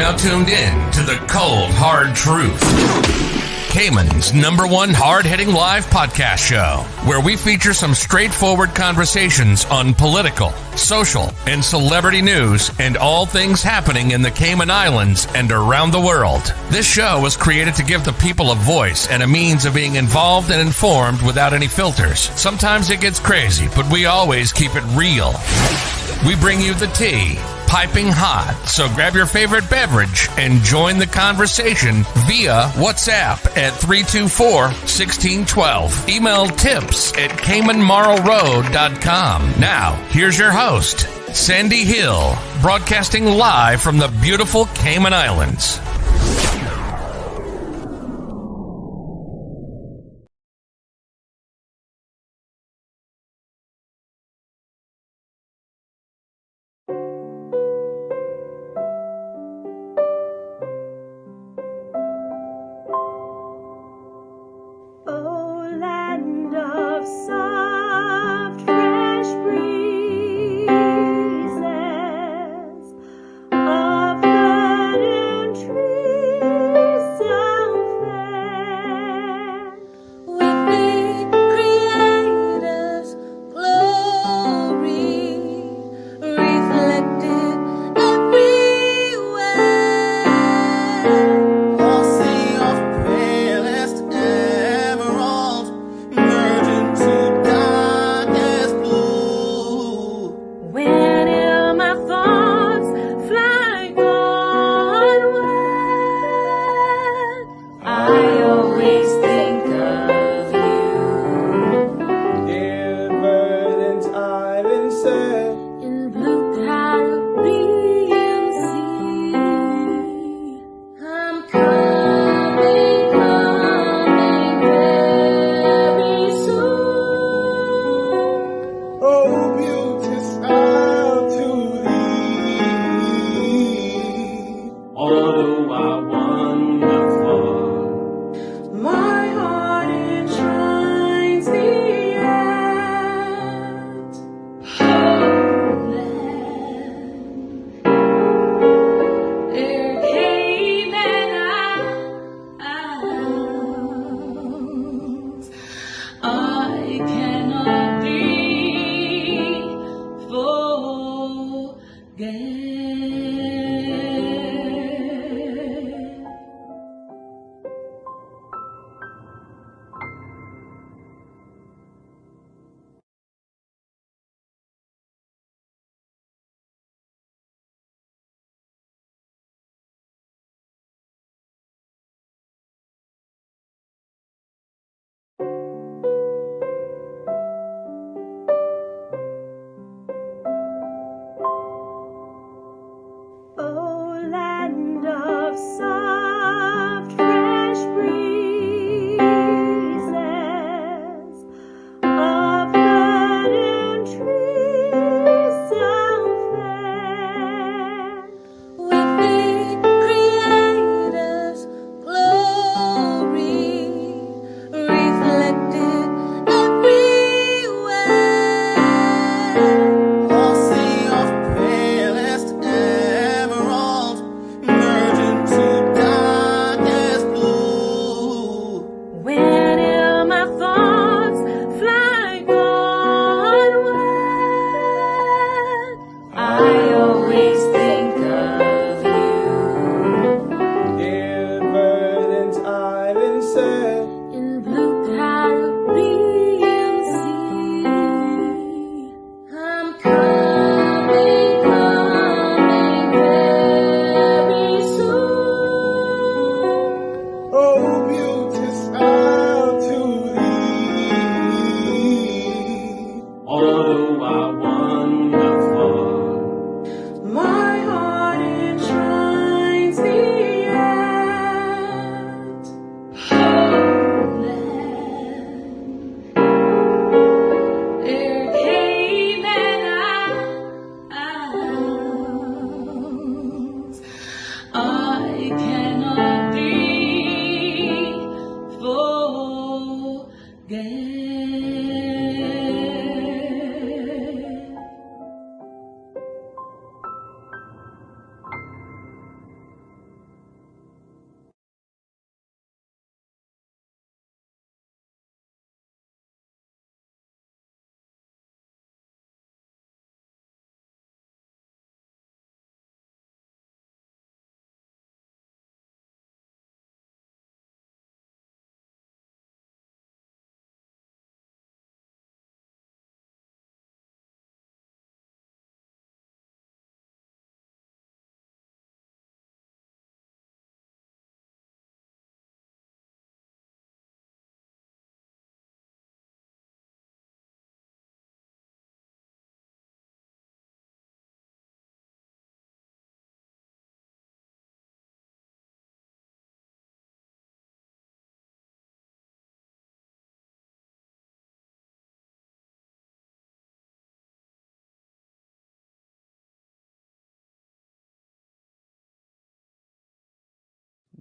now tuned in to the cold, hard truth. Cayman's #1 hard-hitting live podcast show, where we feature some straightforward conversations on political, social, and celebrity news and all things happening in the Cayman Islands and around the world. This show was created to give the people a voice and a means of being involved and informed without any filters. Sometimes it gets crazy, but we always keep it real. We bring you the tea, piping hot, so grab your favorite beverage and join the conversation via WhatsApp at 324-1612. Email tips@CaymanMarlRoad.com. Now, here's your host, Sandy Hill, broadcasting live from the beautiful Cayman Islands. Of burning trees.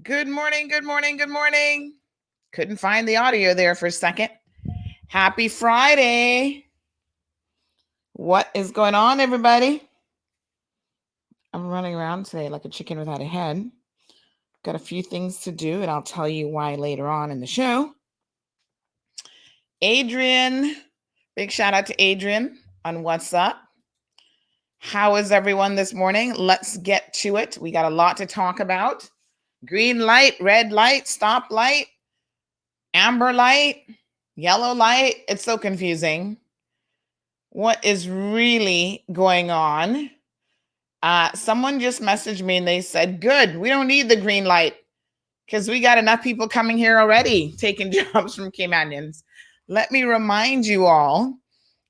Good morning, good morning, good morning. Couldn't find the audio there for a second. Happy Friday. What is going on, everybody? I'm running around today like a chicken without a head. Got a few things to do, and I'll tell you why later on in the show. Adrian, big shout out to Adrian on What's Up. How is everyone this morning? Let's get to it. We got a lot to talk about. Green light, red light, stop light, amber light, yellow light. It's so confusing. What is really going on? Someone just messaged me and they said, good, we don't need the green light because we got enough people coming here already taking jobs from Caymanians. Let me remind you all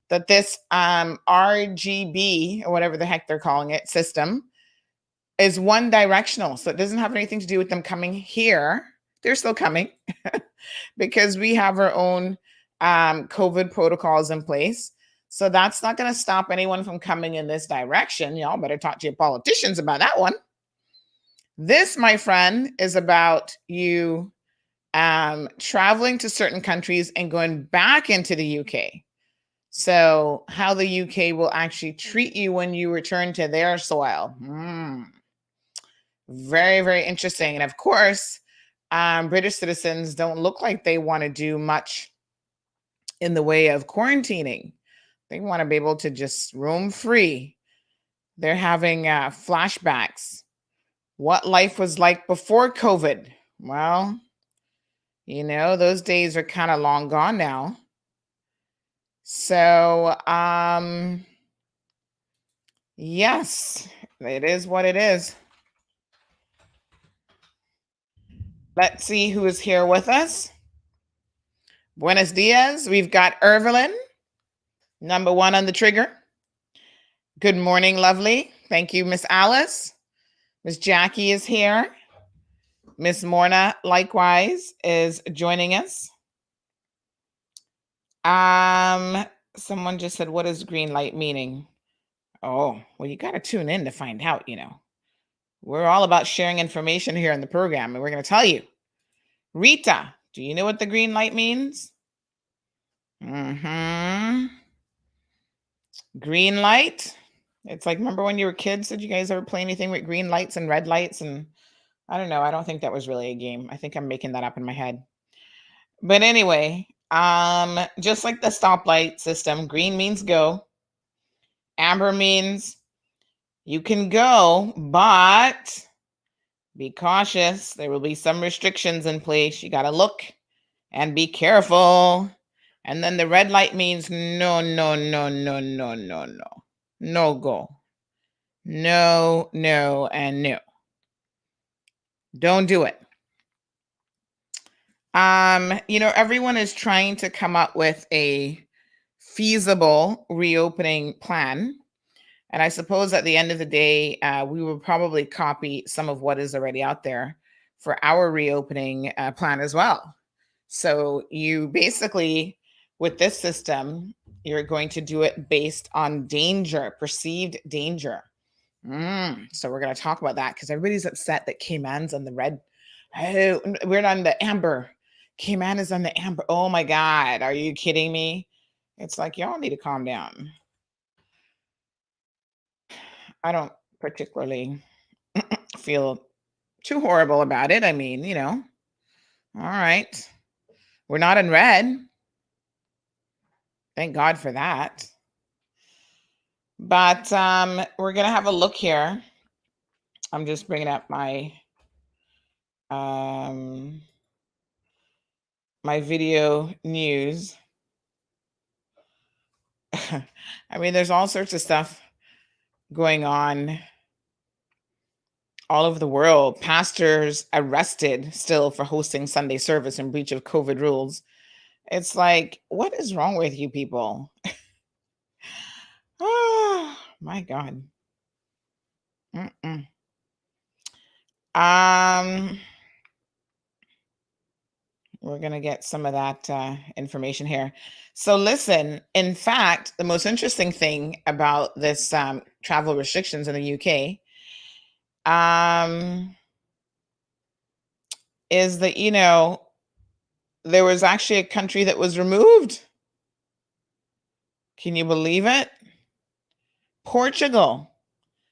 that this RGB, or whatever the heck they're calling it, system is one directional. So it doesn't have anything to do with them coming here. They're still coming because we have our own COVID protocols in place. So that's not going to stop anyone from coming in this direction. Y'all better talk to your politicians about that one. This, my friend, is about you traveling to certain countries and going back into the UK. So how the UK will actually treat you when you return to their soil. Very, very interesting. And of course, British citizens don't look like they want to do much in the way of quarantining. They want to be able to just roam free. They're having flashbacks. What life was like before COVID. Well, you know, those days are kind of long gone now. So, yes, it is what it is. Let's see who is here with us. Buenos dias. We've got Irvelin, number one on the trigger. Good morning, lovely. Thank you, Miss Alice. Miss Jackie is here. Miss Morna, likewise, is joining us. Someone just said, what is green light meaning? Oh, well, you got to tune in to find out, you know. We're all about sharing information here in the program, and we're going to tell you. Rita, do you know what the green light means? Green light. It's like, remember when you were kids, did you guys ever play anything with green lights and red lights? And I don't know. I don't think that was really a game. I think I'm making that up in my head. But anyway, just like the stoplight system, green means go. Amber means you can go, but be cautious. There will be some restrictions in place. You got to look and be careful. And then the red light means no, no, no, no, no, no, no. No go. No, no, and no. Don't do it. You know, everyone is trying to come up with a feasible reopening plan. And I suppose at the end of the day, we will probably copy some of what is already out there for our reopening plan as well. So you basically, with this system, you're going to do it based on danger, perceived danger. So we're going to talk about that because everybody's upset that Cayman's on the red. Oh, we're on the amber. Cayman is on the amber. Oh my God. Are you kidding me? It's like, y'all need to calm down. I don't particularly feel too horrible about it. I mean, you know, all right. We're not in red. Thank God for that. But we're going to have a look here. I'm just bringing up my my video news. I mean, there's all sorts of stuff going on all over the world. Pastors arrested still for hosting Sunday service in breach of COVID rules. It's like, what is wrong with you people? Oh, my God. We're going to get some of that information here. So listen, in fact, the most interesting thing about this travel restrictions in the UK, is that, there was actually a country that was removed. Can you believe it? Portugal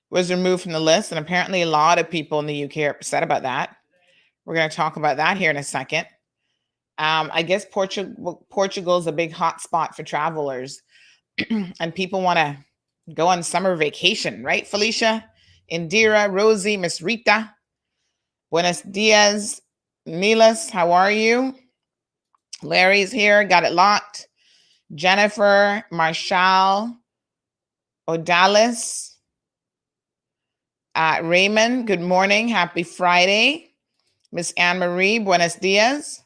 was removed from the list, and apparently a lot of people in the UK are upset about that. We're going to talk about that here in a second. I guess Portugal is a big hot spot for travelers, and people want to go on summer vacation, right, Felicia? Indira, Rosie, Miss Rita. Buenos dias, Nilas, how are you? Larry's here, got it locked. Jennifer, Marshall, Odalis, Raymond, good morning, happy Friday. Miss Anne Marie, buenos dias.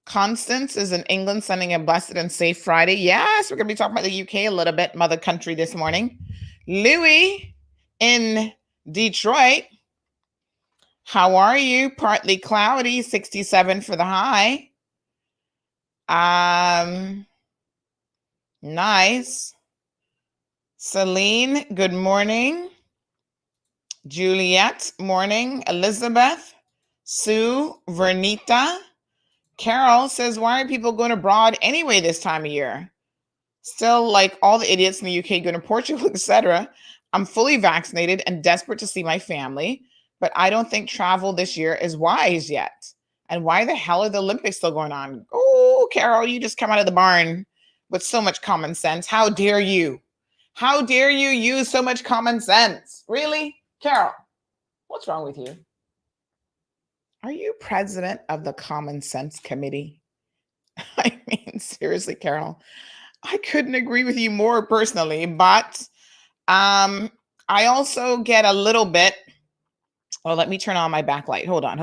Constance is in England, sending a blessed and safe Friday. Yes, we're going to be talking about the UK a little bit, mother country, this morning. Louis in Detroit. How are you? Partly cloudy, 67 for the high. Nice. Celine, good morning. Juliet, morning. Elizabeth, Sue, Vernita. Carol says, why are people going abroad anyway this time of year? Still, like all the idiots in the UK going to Portugal, etc. I'm fully vaccinated and desperate to see my family, but I don't think travel this year is wise yet. And why the hell are the Olympics still going on? Oh, Carol, you just come out of the barn with so much common sense. How dare you? How dare you use so much common sense? Really? Carol, what's wrong with you? Are you president of the Common Sense Committee? I mean, seriously, Carol, I couldn't agree with you more personally, but I also get a little bit. Well, let me turn on my backlight. Hold on.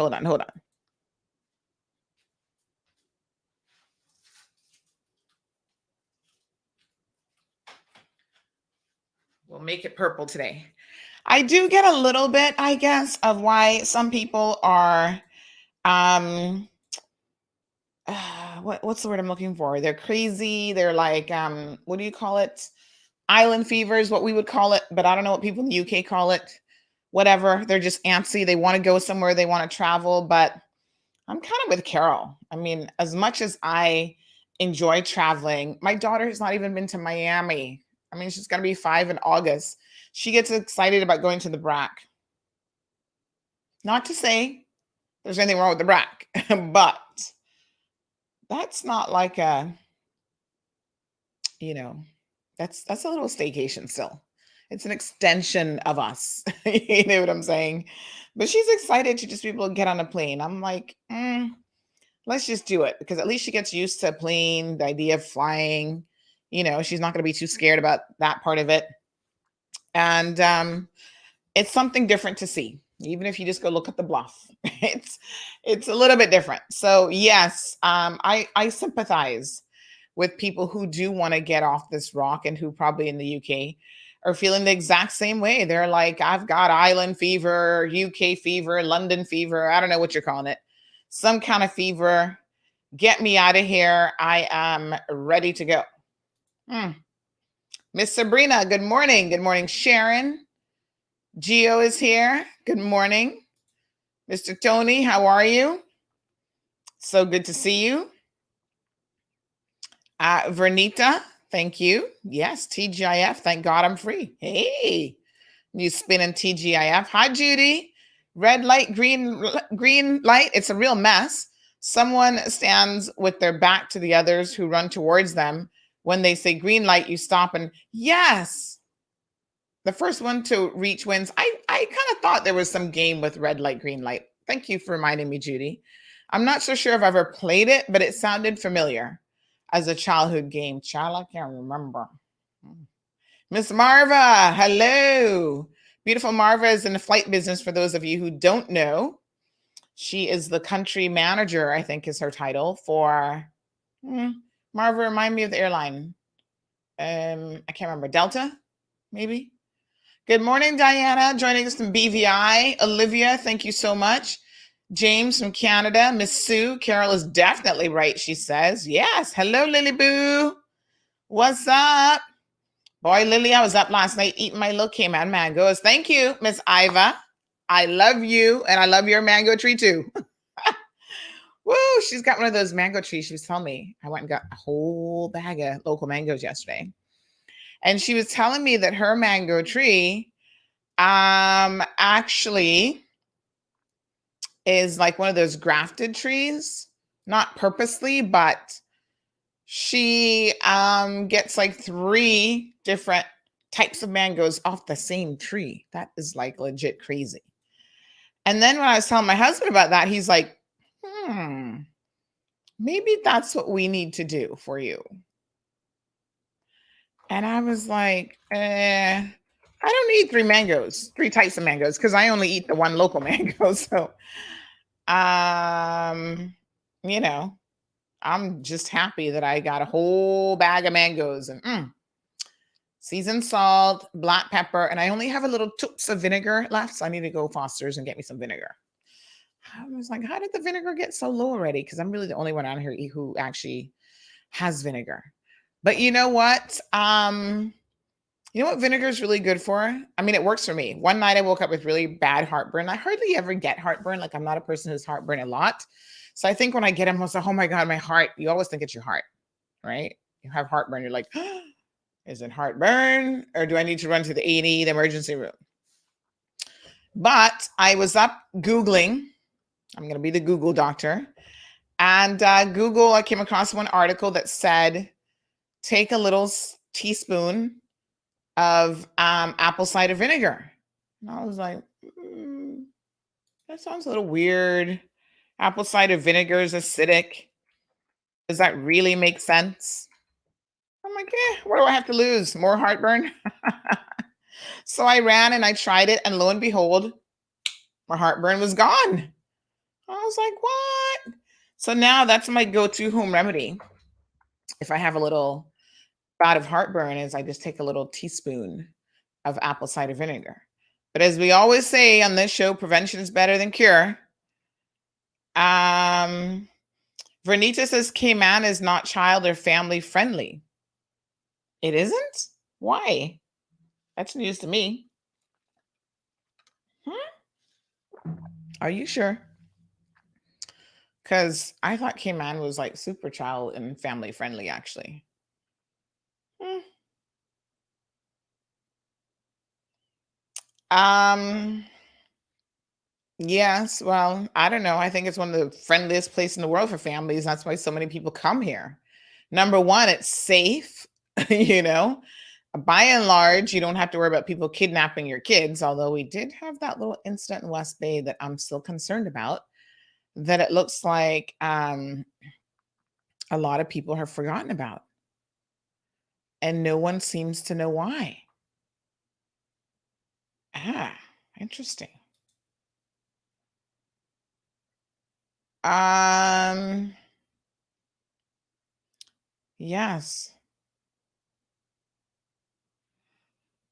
We'll make it purple today. I do get a little bit, I guess, of why some people are, what's the word I'm looking for? They're crazy. They're like, what do you call it? Island fever is what we would call it, but I don't know what people in the UK call it. Whatever. They're just antsy. They want to go somewhere. They want to travel, but I'm kind of with Carol. I mean, as much as I enjoy traveling, my daughter has not even been to Miami. I mean, she's going to be 5 in August. She gets excited about going to the BRAC. Not to say there's anything wrong with the BRAC, but that's not like a, that's a little staycation still. It's an extension of us. You know what I'm saying? But she's excited to just be able to get on a plane. I'm like, let's just do it, because at least she gets used to a plane, the idea of flying. She's not going to be too scared about that part of it. And it's something different to see, even if you just go look at the bluff. It's a little bit different. So yes, I sympathize with people who do want to get off this rock, and who probably in the UK are feeling the exact same way. They're like, I've got island fever, UK fever, London fever. I don't know what you're calling it. Some kind of fever. Get me out of here. I am ready to go. Miss Sabrina, good morning. Good morning, Sharon. Gio is here. Good morning. Mr. Tony, how are you? So good to see you. Vernita, thank you. Yes, TGIF. Thank God I'm free. Hey, you spinning TGIF. Hi, Judy. Red light, green light. It's a real mess. Someone stands with their back to the others who run towards them. When they say green light, you stop, and yes, the first one to reach wins. I kind of thought there was some game with red light, green light. Thank you for reminding me, Judy. I'm not so sure if I've ever played it, but it sounded familiar as a childhood game. Child, I can't remember. Miss Marva, hello. Beautiful Marva is in the flight business, for those of you who don't know. She is the country manager, I think is her title, for... Marva, remind me of the airline. I can't remember. Delta, maybe? Good morning, Diana, joining us from BVI. Olivia, thank you so much. James from Canada. Miss Sue, Carol is definitely right, she says. Yes. Hello, Lily Boo. What's up? Boy, Lily, I was up last night eating my little Cayman mangoes. Thank you, Miss Iva. I love you, and I love your mango tree too. Woo, she's got one of those mango trees. She was telling me I went and got a whole bag of local mangoes yesterday. And she was telling me that her mango tree actually is like one of those grafted trees, not purposely, but she gets like 3 different types of mangoes off the same tree. That is like legit crazy. And then when I was telling my husband about that, he's like, maybe that's what we need to do for you. And I was like, I don't need 3 types of mangoes, because I only eat the one local mango. So, you know, I'm just happy that I got a whole bag of mangoes and seasoned salt, black pepper, and I only have a little toots of vinegar left. So I need to go Foster's and get me some vinegar. I was like, how did the vinegar get so low already? Because I'm really the only one on here who actually has vinegar. But you know what? You know what vinegar is really good for? I mean, it works for me. One night I woke up with really bad heartburn. I hardly ever get heartburn. Like, I'm not a person who's heartburn a lot. So I think when I get them, I was like, oh my God, my heart. You always think it's your heart, right? You have heartburn. You're like, is it heartburn? Or do I need to run to the A&E, the emergency room? But I was up Googling. I'm going to be the Google doctor. And Google, I came across one article that said, take a little teaspoon of apple cider vinegar. And I was like, that sounds a little weird. Apple cider vinegar is acidic. Does that really make sense? I'm like, what do I have to lose? More heartburn? So I ran and I tried it, and lo and behold, my heartburn was gone. I was like, what? So now that's my go-to home remedy. If I have a little bout of heartburn, is I just take a little teaspoon of apple cider vinegar. But as we always say on this show, prevention is better than cure. Vernita says Cayman is not child or family friendly. It isn't? Why? That's news to me. Are you sure? Because I thought Cayman was like super child and family friendly, actually. Yes, well, I don't know. I think it's one of the friendliest places in the world for families. That's why so many people come here. Number one, it's safe, you know. By and large, you don't have to worry about people kidnapping your kids, although we did have that little incident in West Bay that I'm still concerned about, that it looks like a lot of people have forgotten about. And no one seems to know why. Interesting. Yes.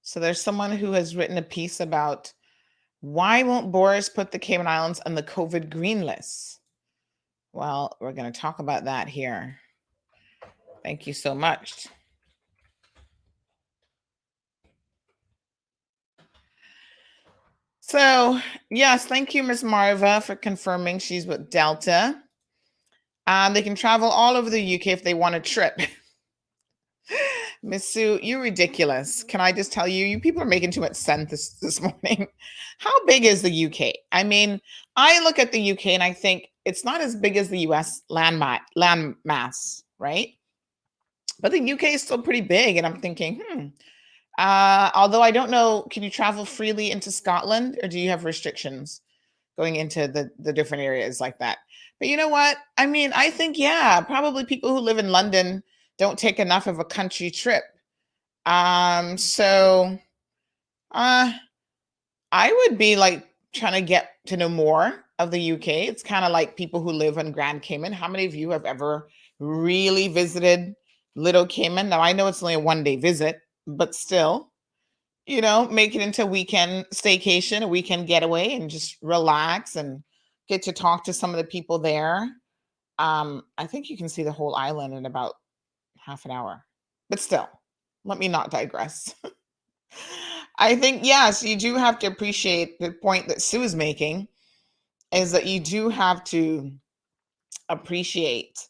So there's someone who has written a piece about why won't Boris put the Cayman Islands on the COVID green list? Well, we're going to talk about that here. Thank you so much. So, yes, thank you, Ms. Marva, for confirming she's with Delta. They can travel all over the UK if they want a trip. Miss Sue, you're ridiculous. Can I just tell you, you people are making too much sense this morning. How big is the UK? I mean, I look at the UK and I think it's not as big as the US land mass, right? But the UK is still pretty big. And I'm thinking, although I don't know, can you travel freely into Scotland, or do you have restrictions going into the different areas like that? But you know what? I mean, I think, yeah, probably people who live in London don't take enough of a country trip. So I would be like trying to get to know more of the UK. It's kind of like people who live in Grand Cayman. How many of you have ever really visited Little Cayman? Now, I know it's only a 1-day visit, but still, you know, make it into a weekend staycation, a weekend getaway, and just relax and get to talk to some of the people there. I think you can see the whole island in about half an hour, but still, let me not digress. I think, yes, you do have to appreciate the point that Sue is making, is that you do have to appreciate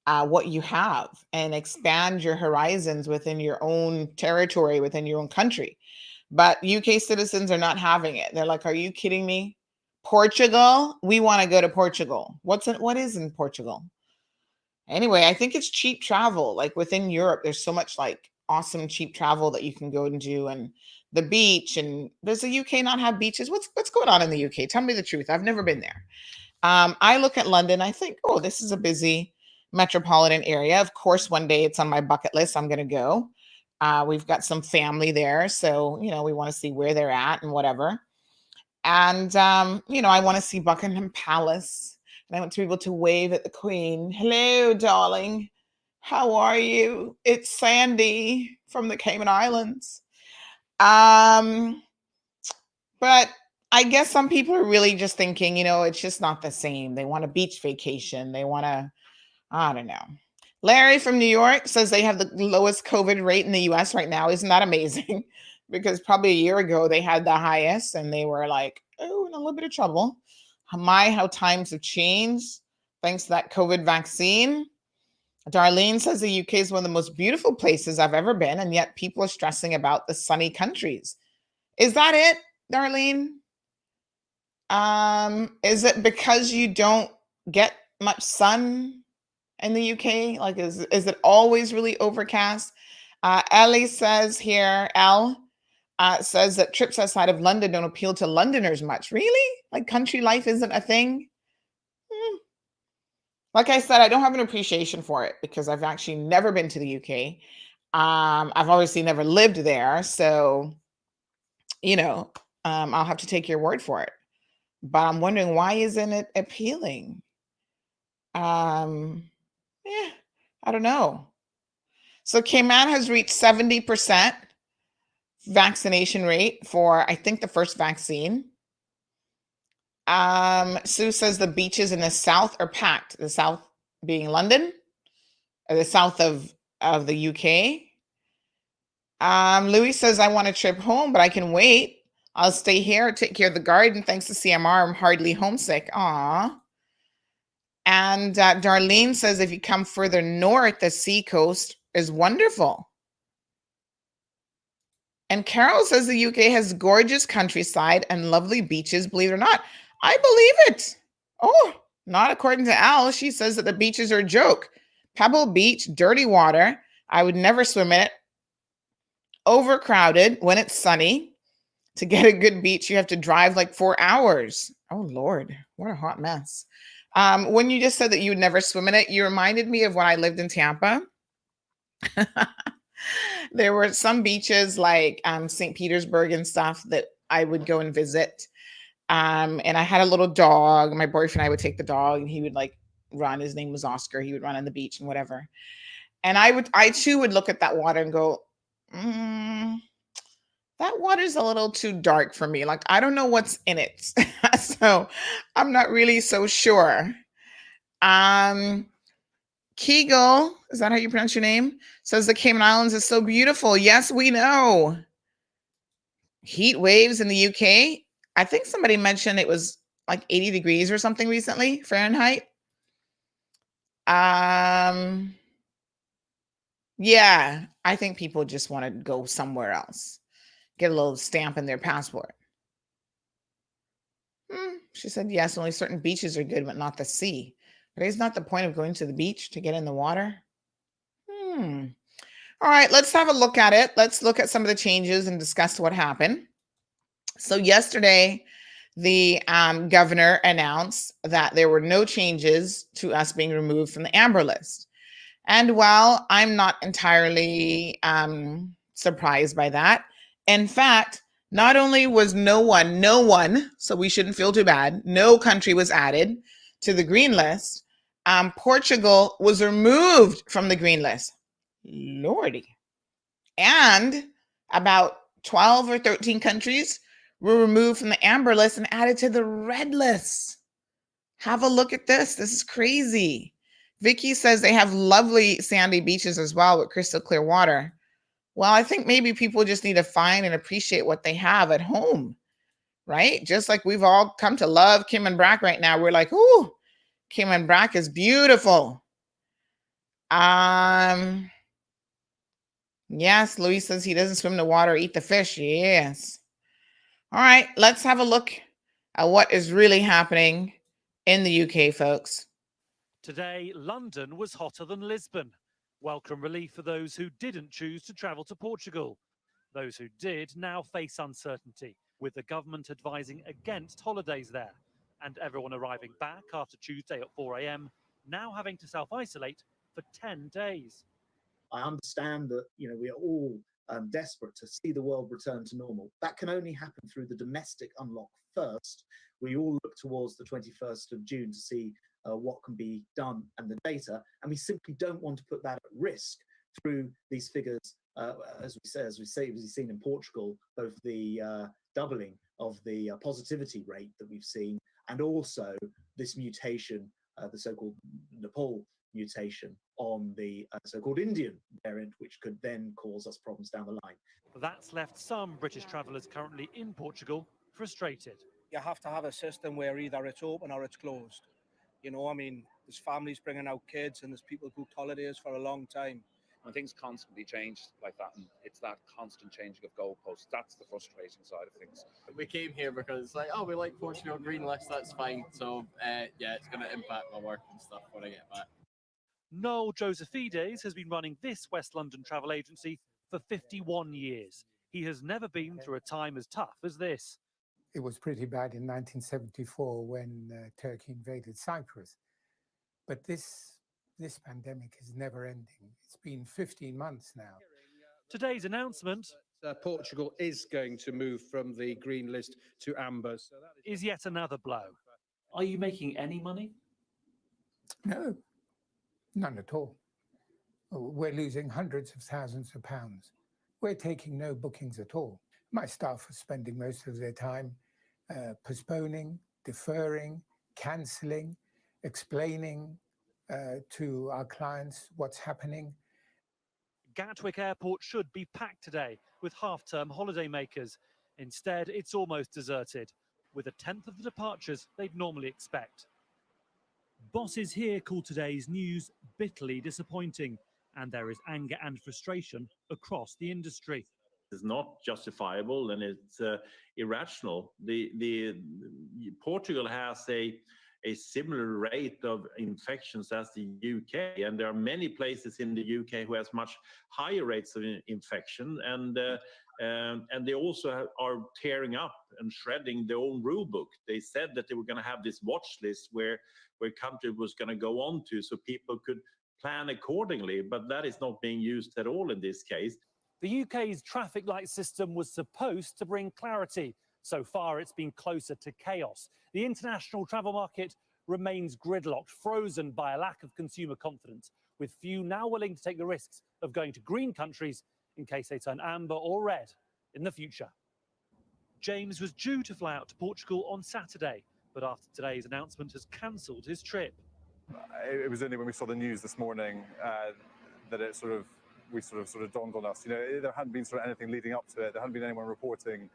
what you have and expand your horizons within your own territory, within your own country. But UK citizens are not having it. They're like, "Are you kidding me? Portugal? We want to go to Portugal. What is in Portugal?" Anyway, I think it's cheap travel. Like within Europe, there's so much like awesome cheap travel that you can go and do, and the beach. And does the UK not have beaches? What's going on in the UK? Tell me the truth. I've never been there. I look at London. I think, oh, this is a busy metropolitan area. Of course, one day it's on my bucket list. I'm going to go. We've got some family there, so we want to see where they're at and whatever. And I want to see Buckingham Palace, and I want to be able to wave at the Queen. "Hello, darling. How are you? It's Sandy from the Cayman Islands." Um, but I guess some people are really just thinking, it's just not the same. They want a beach vacation. They want to, I don't know. Larry from New York says they have the lowest COVID rate in the US right now. Isn't that amazing? Because probably a year ago they had the highest and they were like, oh, in a little bit of trouble. How times have changed thanks to that COVID vaccine. Darlene says the UK is one of the most beautiful places I've ever been, and yet people are stressing about the sunny countries. Is that it, Darlene? Is it because you don't get much sun in the UK? Like, is it always really overcast? Ellie says here, says that trips outside of London don't appeal to Londoners much. Really? Like country life isn't a thing? Like I said, I don't have an appreciation for it because I've actually never been to the UK. I've obviously never lived there. So, I'll have to take your word for it. But I'm wondering, why isn't it appealing? I don't know. So Cayman has reached 70% vaccination rate for, I think, the first vaccine. Sue says the beaches in the south are packed. The south being London, or the south of the UK. Louis says, I want a trip home, but I can wait. I'll stay here, take care of the garden. Thanks to CMR, I'm hardly homesick. Aw. And Darlene says, if you come further north, the sea coast is wonderful. And Carol says the UK has gorgeous countryside and lovely beaches, believe it or not. I believe it. Oh, not according to Al. She says that the beaches are a joke. Pebble Beach, dirty water. I would never swim in it. Overcrowded when it's sunny. To get a good beach, you have to drive like 4 hours. Oh, Lord, what a hot mess. When you just said that you would never swim in it, you reminded me of when I lived in Tampa. There were some beaches like St. Petersburg and stuff that I would go and visit. And I had a little dog. My boyfriend and I would take the dog and he would like run. His name was Oscar. He would run on the beach and whatever. And I too would look at that water and go, that water's a little too dark for me. Like, I don't know what's in it. So I'm not really so sure. Kegel, is that how you pronounce your name? Says the Cayman Islands is so beautiful. Yes, we know. Heat waves in the UK. I think somebody mentioned it was like 80 degrees or something recently, Fahrenheit. Yeah, I think people just want to go somewhere else. Get a little stamp in their passport. She said, yes, only certain beaches are good, but not the sea. But is not the point of going to the beach to get in the water? All right, let's have a look at it. Let's look at some of the changes and discuss what happened. So yesterday, the governor announced that there were no changes to us being removed from the amber list. And while I'm not entirely surprised by that, in fact, not only was no one, so we shouldn't feel too bad, no country was added to the green list. Portugal was removed from the green list. Lordy. And about 12 or 13 countries were removed from the amber list and added to the red list. Have a look at this. This is crazy. Vicky says they have lovely sandy beaches as well with crystal clear water. Well, I think maybe people just need to find and appreciate what they have at home, right? Just like we've all come to love Kim and Brack right now. We're like, ooh, Cayman Brack is beautiful. Yes, Luis says he doesn't swim in the water, eat the fish. Yes. All right, let's have a look at what is really happening in the UK, folks. Today, London was hotter than Lisbon. Welcome relief for those who didn't choose to travel to Portugal. Those who did now face uncertainty, with the government advising against holidays there, and everyone arriving back after Tuesday at 4 a.m. now having to self-isolate for 10 days. I understand that, we are all desperate to see the world return to normal. That can only happen through the domestic unlock first. We all look towards the 21st of June to see what can be done and the data, and we simply don't want to put that at risk through these figures. As we've seen in Portugal, both the doubling of the positivity rate that we've seen, and also this mutation, the so-called Nepal mutation on the so-called Indian variant, which could then cause us problems down the line. That's left some British travellers currently in Portugal frustrated. You have to have a system where either it's open or it's closed. There's families bringing out kids and there's people who booked holidays for a long time. And things constantly change like that, and it's that constant changing of goalposts. That's the frustrating side of things. We came here because, we like Portugal green list, that's fine. So, it's going to impact my work and stuff when I get back. Noel Josephides has been running this West London travel agency for 51 years. He has never been through a time as tough as this. It was pretty bad in 1974 when Turkey invaded Cyprus. But this pandemic is never ending. It's been 15 months now. Today's announcement Portugal is going to move from the green list to amber. So is yet another blow. Are you making any money? No, none at all. We're losing hundreds of thousands of pounds. We're taking no bookings at all. My staff are spending most of their time postponing, deferring, cancelling, explaining to our clients what's happening. Gatwick Airport should be packed today with half-term holidaymakers. Instead, it's almost deserted, with a tenth of the departures they'd normally expect. Bosses here call today's news bitterly disappointing, and there is anger and frustration across the industry. It's not justifiable and it's irrational. Portugal has a similar rate of infections as the UK, and there are many places in the UK who has much higher rates of infection, and they also are tearing up and shredding their own rule book. They said that they were going to have this watch list where country was going to go on to, so people could plan accordingly, but that is not being used at all in this case. The UK's traffic light system was supposed to bring clarity. So far, it's been closer to chaos. The international travel market remains gridlocked, frozen by a lack of consumer confidence, with few now willing to take the risks of going to green countries in case they turn amber or red in the future. James was due to fly out to Portugal on Saturday, but after today's announcement has cancelled his trip. It was only when we saw the news this morning that it sort of dawned on us. There hadn't been anything leading up to it. There hadn't been anyone reporting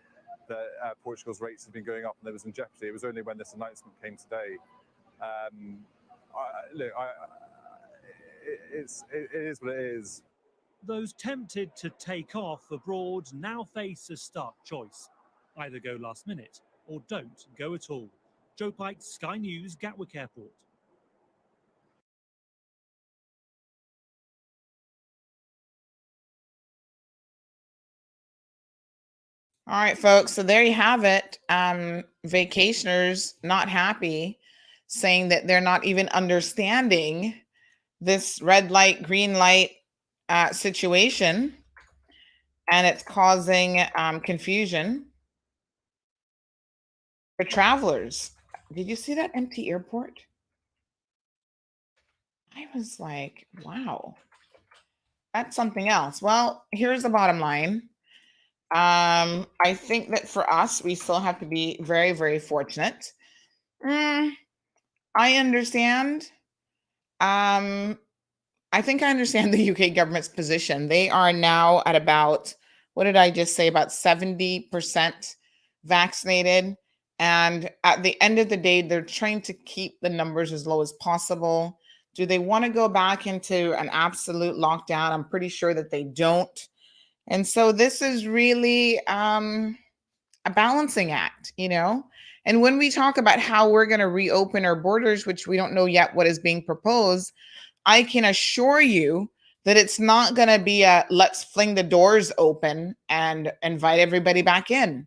that Portugal's rates had been going up and there was in jeopardy. It was only when this announcement came today. It is what it is. Those tempted to take off abroad now face a stark choice. Either go last minute or don't go at all. Joe Pike, Sky News, Gatwick Airport. All right, folks. So there you have it. Vacationers not happy, saying that they're not even understanding this red light, green light situation, and it's causing confusion for travelers. Did you see that empty airport? I was like, wow, that's something else. Well, here's the bottom line. I think that for us, we still have to be very, very fortunate. I understand. I think I understand the UK government's position. They are now at about, what did I just say, about 70% vaccinated. And at the end of the day, they're trying to keep the numbers as low as possible. Do they want to go back into an absolute lockdown? I'm pretty sure that they don't. And so this is really a balancing act, you know? And when we talk about how we're going to reopen our borders, which we don't know yet what is being proposed, I can assure you that it's not going to be a let's fling the doors open and invite everybody back in.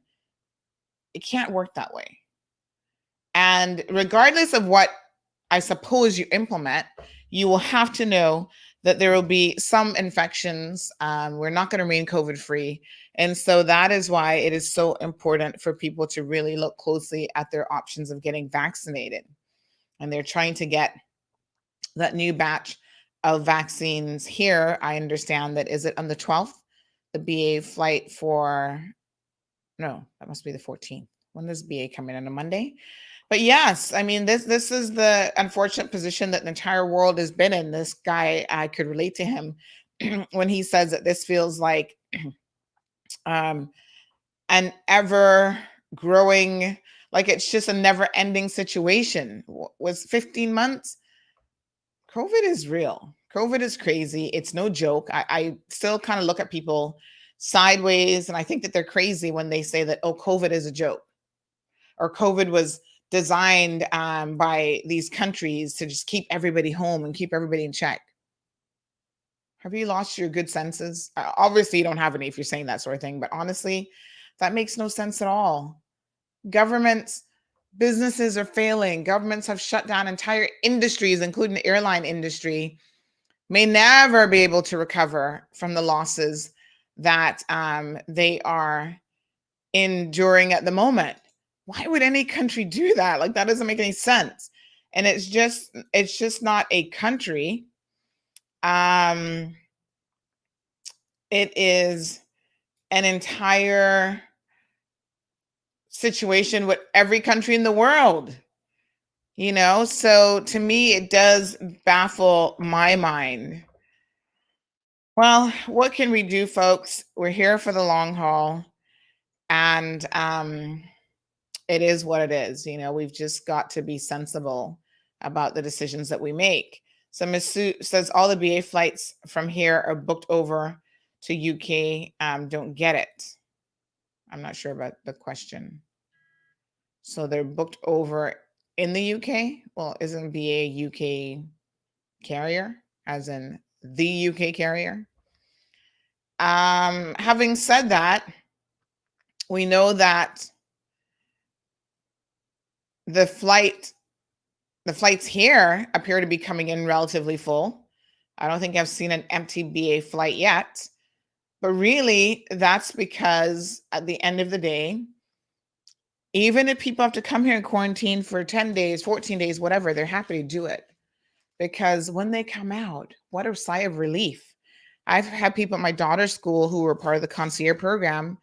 It can't work that way. And regardless of what I suppose you implement, you will have to know that there will be some infections. We're not going to remain COVID free. And so that is why it is so important for people to really look closely at their options of getting vaccinated. And they're trying to get that new batch of vaccines here. I understand that, is it on the 12th? The BA flight for, no, that must be the 14th. When does BA come in, on a Monday? But yes, I mean, this is the unfortunate position that the entire world has been in. This guy, I could relate to him when he says that this feels like an ever growing, like it's just a never ending situation. Was 15 months? COVID is real. COVID is crazy. It's no joke. I still kind of look at people sideways, and I think that they're crazy when they say that, oh, COVID is a joke, or COVID was designed by these countries to just keep everybody home and keep everybody in check. Have you lost your good senses? Obviously, you don't have any if you're saying that sort of thing, but honestly, that makes no sense at all. Governments, businesses are failing. Governments have shut down entire industries, including the airline industry, may never be able to recover from the losses that they are enduring at the moment. Why would any country do that? Like, that doesn't make any sense. And it's just not a country. It is an entire situation with every country in the world, you know? So to me, it does baffle my mind. Well, what can we do, folks? We're here for the long haul, and it is what it is. You know, we've just got to be sensible about the decisions that we make. So Ms. Sue says all the BA flights from here are booked over to UK. Don't get it. I'm not sure about the question. So they're booked over in the UK? Well, isn't BA UK carrier, as in the UK carrier? Having said that, we know that the flights here appear to be coming in relatively full. I don't think I've seen an empty BA flight yet, but really that's because at the end of the day, even if people have to come here and quarantine for 10 days, 14 days, whatever, they're happy to do it. Because when they come out, what a sigh of relief. I've had people at my daughter's school who were part of the concierge program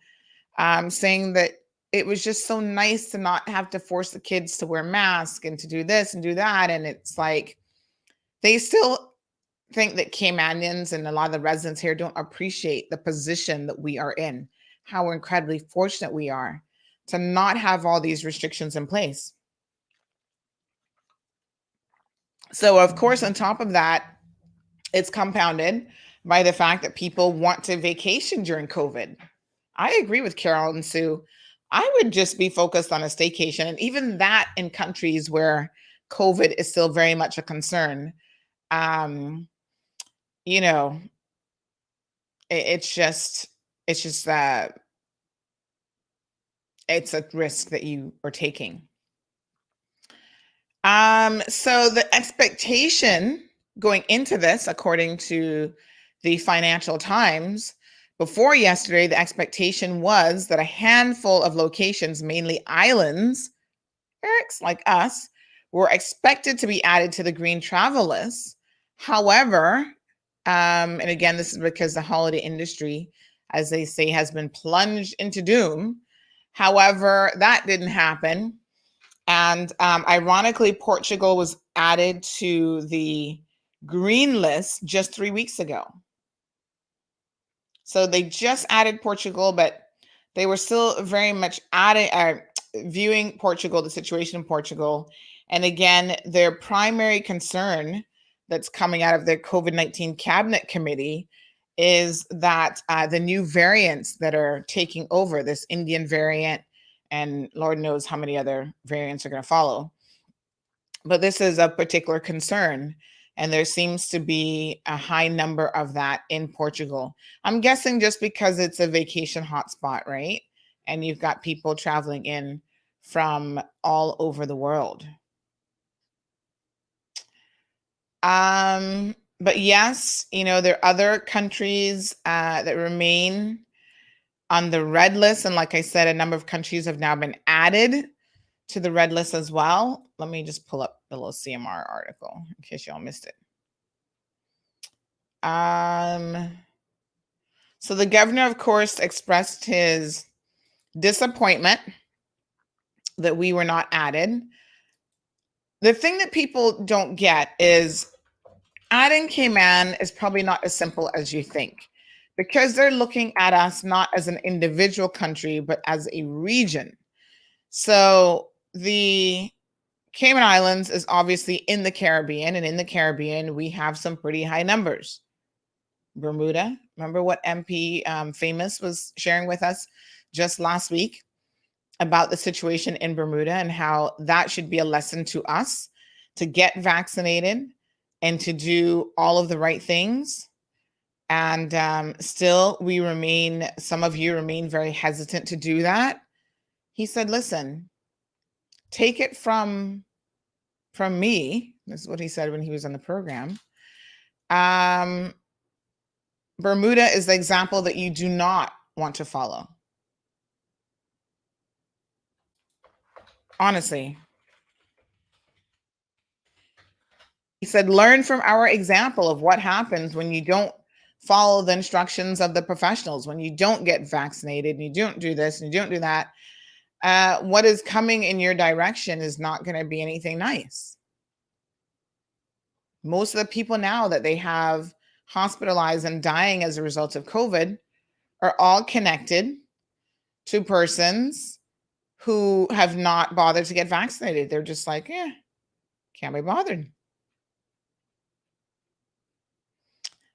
saying that it was just so nice to not have to force the kids to wear masks and to do this and do that. And it's like, they still think that Caymanians and a lot of the residents here don't appreciate the position that we are in, how incredibly fortunate we are to not have all these restrictions in place. So, of course, on top of that, it's compounded by the fact that people want to vacation during COVID. I agree with Carol and Sue. I would just be focused on a staycation, and even that in countries where COVID is still very much a concern. You know, it's a risk that you are taking. So the expectation going into this, according to the Financial Times, before yesterday, the expectation was that a handful of locations, mainly islands, Eric's like us, were expected to be added to the green travel list. However, and again, this is because the holiday industry, as they say, has been plunged into doom. However, that didn't happen. And ironically, Portugal was added to the green list just 3 weeks ago. So they just added Portugal, but they were still very much viewing Portugal, the situation in Portugal, and again, their primary concern that's coming out of their COVID-19 cabinet committee is that the new variants that are taking over, this Indian variant, and Lord knows how many other variants are going to follow. But this is a particular concern, and there seems to be a high number of that in Portugal. I'm guessing just because it's a vacation hotspot, right? And you've got people traveling in from all over the world. But yes, there are other countries that remain on the red list. And like I said, a number of countries have now been added to the red list as well. Let me just pull up the little CMR article in case y'all missed it. So the governor, of course, expressed his disappointment that we were not added. The thing that people don't get is adding Cayman is probably not as simple as you think, because they're looking at us not as an individual country, but as a region. So the Cayman Islands is obviously in the Caribbean, and in the Caribbean, we have some pretty high numbers. Bermuda, remember what MP Famous was sharing with us just last week about the situation in Bermuda and how that should be a lesson to us to get vaccinated and to do all of the right things. And still, some of you remain very hesitant to do that. He said, listen, take it from me. This is what he said when he was on the program. Bermuda is the example that you do not want to follow. Honestly. He said, learn from our example of what happens when you don't follow the instructions of the professionals, when you don't get vaccinated, and you don't do this and you don't do that. What is coming in your direction is not going to be anything nice. Most of the people now that they have hospitalized and dying as a result of COVID are all connected to persons who have not bothered to get vaccinated. They're just like, can't be bothered.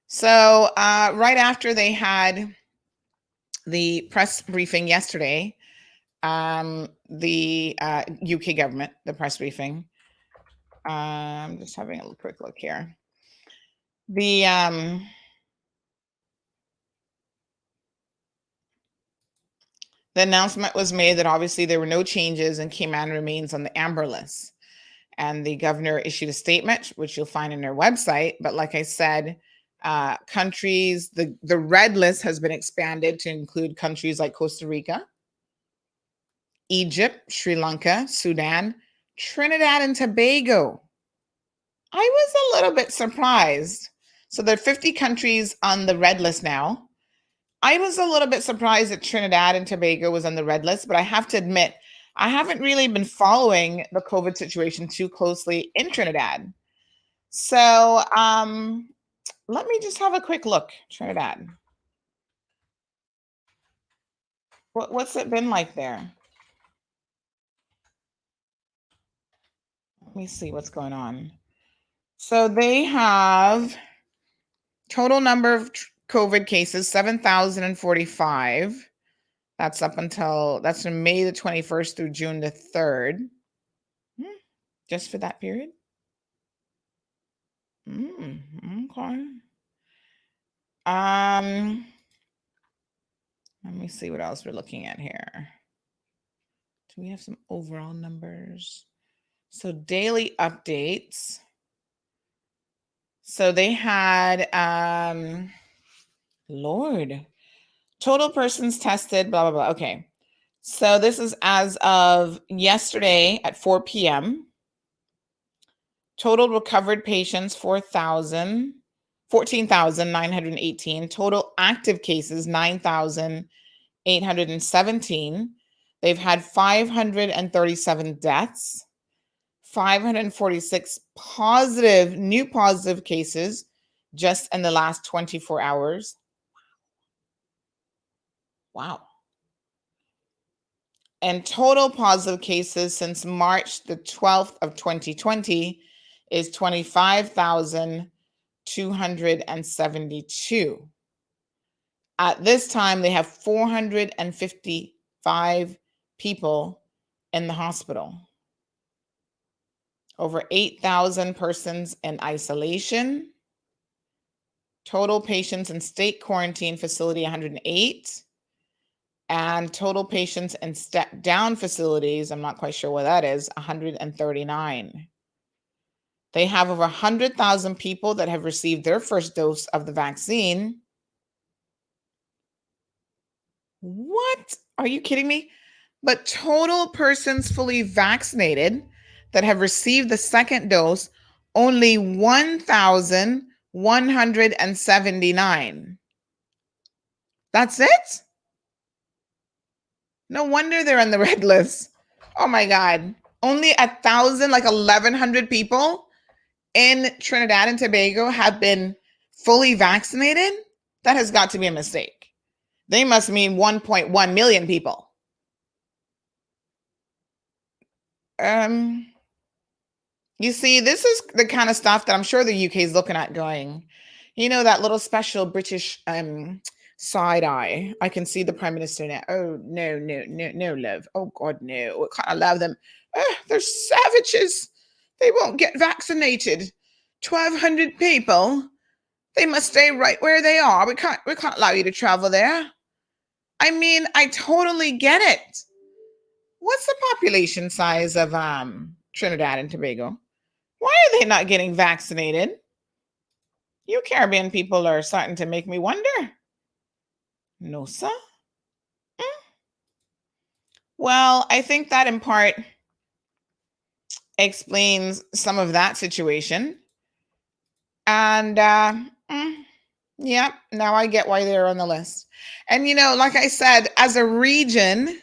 So right after they had the press briefing yesterday, the UK government, the press briefing, I'm just having a quick look here. The announcement was made that obviously there were no changes and Cayman remains on the amber list. And the governor issued a statement, which you'll find in their website. But like I said, countries, the red list has been expanded to include countries like Costa Rica, Egypt, Sri Lanka, Sudan, Trinidad and Tobago. I was a little bit surprised. So there are 50 countries on the red list now. I was a little bit surprised that Trinidad and Tobago was on the red list, but I have to admit, I haven't really been following the COVID situation too closely in Trinidad. So let me just have a quick look. Trinidad. What's it been like there? Let me see what's going on. So they have total number of COVID cases, 7,045. That's from May the 21st through June the 3rd. Just for that period? Okay. Let me see what else we're looking at here. Do we have some overall numbers? So daily updates. So they had, Lord, total persons tested, blah, blah, blah. Okay. So this is as of yesterday at 4 p.m. Total recovered patients, 14,918. Total active cases, 9,817. They've had 537 deaths, 546 new positive cases just in the last 24 hours. Wow. And total positive cases since March the 12th of 2020 is 25,272. At this time, they have 455 people in the hospital. Over 8,000 persons in isolation. Total patients in state quarantine facility, 108. And total patients in step-down facilities, I'm not quite sure what that is, 139. They have over 100,000 people that have received their first dose of the vaccine. What? Are you kidding me? But total persons fully vaccinated that have received the second dose, only 1,179. That's it? No wonder they're on the red list. Oh my God. Only 1,000, like 1,100 people in Trinidad and Tobago have been fully vaccinated? That has got to be a mistake. They must mean 1.1 million people. You see, this is the kind of stuff that I'm sure the UK is looking at going, you know, that little special British side eye. I can see the Prime Minister now. Oh, no, love. Oh, God, no. We can't allow them. They're savages. They won't get vaccinated. 1,200 people. They must stay right where they are. We can't allow you to travel there. I mean, I totally get it. What's the population size of Trinidad and Tobago? Why are they not getting vaccinated? You Caribbean people are starting to make me wonder. No, sir. Well, I think that in part explains some of that situation. And yeah, now I get why they're on the list. And, you know, like I said, as a region,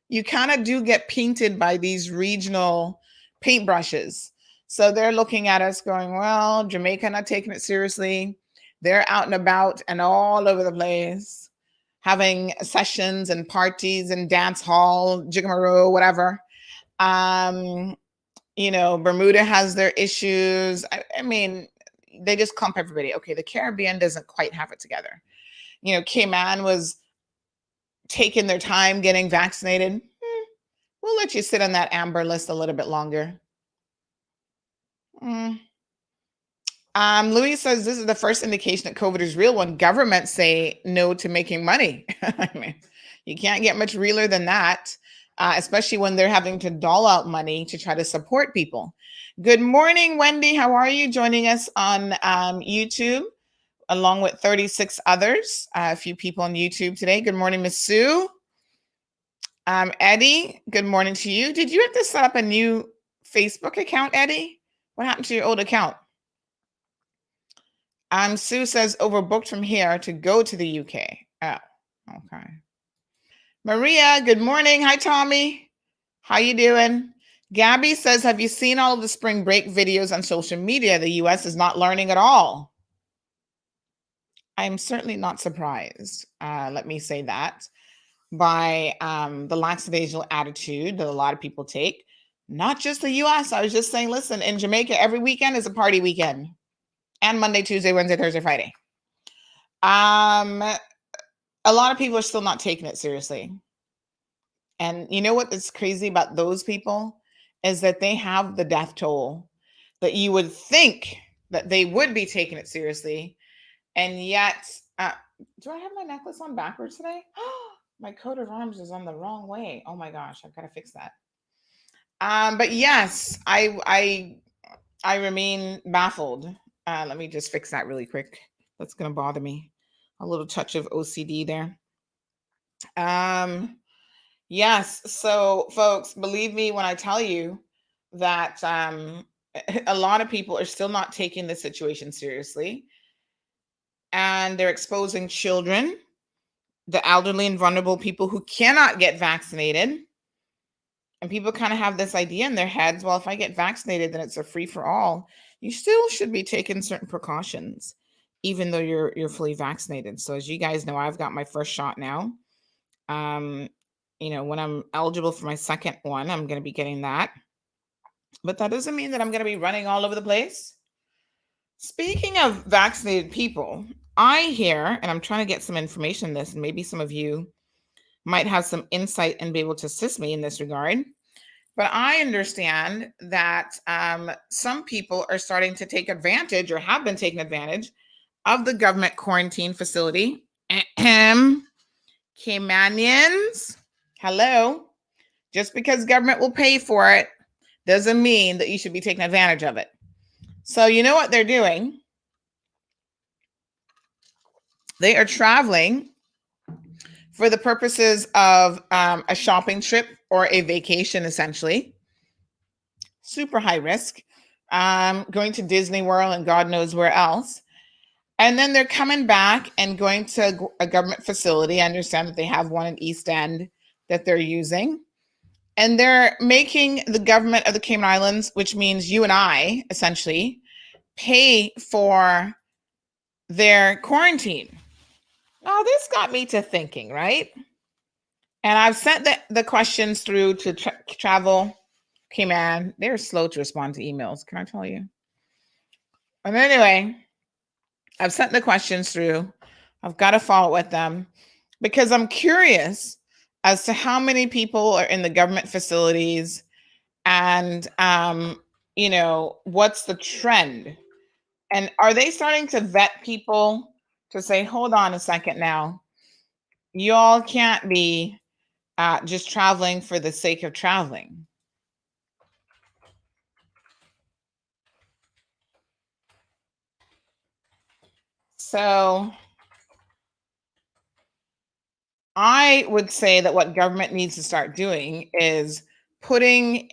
you kind of do get painted by these regional paintbrushes. So they're looking at us going, well, Jamaica not taking it seriously. They're out and about and all over the place, having sessions and parties and dance hall, jiggamaroo, whatever. You know, Bermuda has their issues. I mean, they just clump everybody. Okay, the Caribbean doesn't quite have it together. You know, Cayman was taking their time getting vaccinated. We'll let you sit on that amber list a little bit longer. Louis says this is the first indication that COVID is real when governments say no to making money. I mean, you can't get much realer than that, especially when they're having to dole out money to try to support people. Good morning, Wendy. How are you? Joining us on YouTube, along with 36 others, a few people on YouTube today. Good morning, Miss Sue. Eddie, good morning to you. Did you have to set up a new Facebook account, Eddie? What happened to your old account? Sue says overbooked from here to go to the UK. Oh, okay. Maria, good morning. Hi, Tommy. How you doing? Gabby says, have you seen all of the spring break videos on social media? The US is not learning at all. I'm certainly not surprised. Let me say that. By the lackadaisical attitude that a lot of people take. Not just the US. I was just saying, listen, in Jamaica, every weekend is a party weekend. And Monday, Tuesday, Wednesday, Thursday, Friday. A lot of people are still not taking it seriously. And you know what is crazy about those people is that they have the death toll that you would think that they would be taking it seriously. And yet, do I have my necklace on backwards today? My coat of arms is on the wrong way. Oh my gosh, I've got to fix that. But yes, I remain baffled. Let me just fix that really quick. That's going to bother me. A little touch of OCD there. Yes. So folks, believe me when I tell you that a lot of people are still not taking the situation seriously. And they're exposing children, the elderly and vulnerable people who cannot get vaccinated. And people kind of have this idea in their heads, well, if I get vaccinated, then it's a free for all. You still should be taking certain precautions, even though you're fully vaccinated. So as you guys know, I've got my first shot now. when I'm eligible for my second one, I'm going to be getting that. But that doesn't mean that I'm going to be running all over the place. Speaking of vaccinated people, I hear, and I'm trying to get some information on this, and maybe some of you might have some insight and be able to assist me in this regard. But I understand that some people are starting to take advantage, or have been taking advantage, of the government quarantine facility. Caymanians, hello. Just because government will pay for it doesn't mean that you should be taking advantage of it. So you know what they're doing? They are traveling for the purposes of a shopping trip or a vacation, essentially. Super high risk. Going to Disney World and God knows where else. And then they're coming back and going to a government facility. I understand that they have one in East End that they're using. And they're making the government of the Cayman Islands, which means you and I, essentially, pay for their quarantine. Now, this got me to thinking, right? And I've sent the questions through to Travel Cayman. They're slow to respond to emails, can I tell you? And anyway, I've sent the questions through. I've got to follow with them because I'm curious as to how many people are in the government facilities and, what's the trend? And are they starting to vet people to say, hold on a second now, y'all can't be just traveling for the sake of traveling? So I would say that what government needs to start doing is putting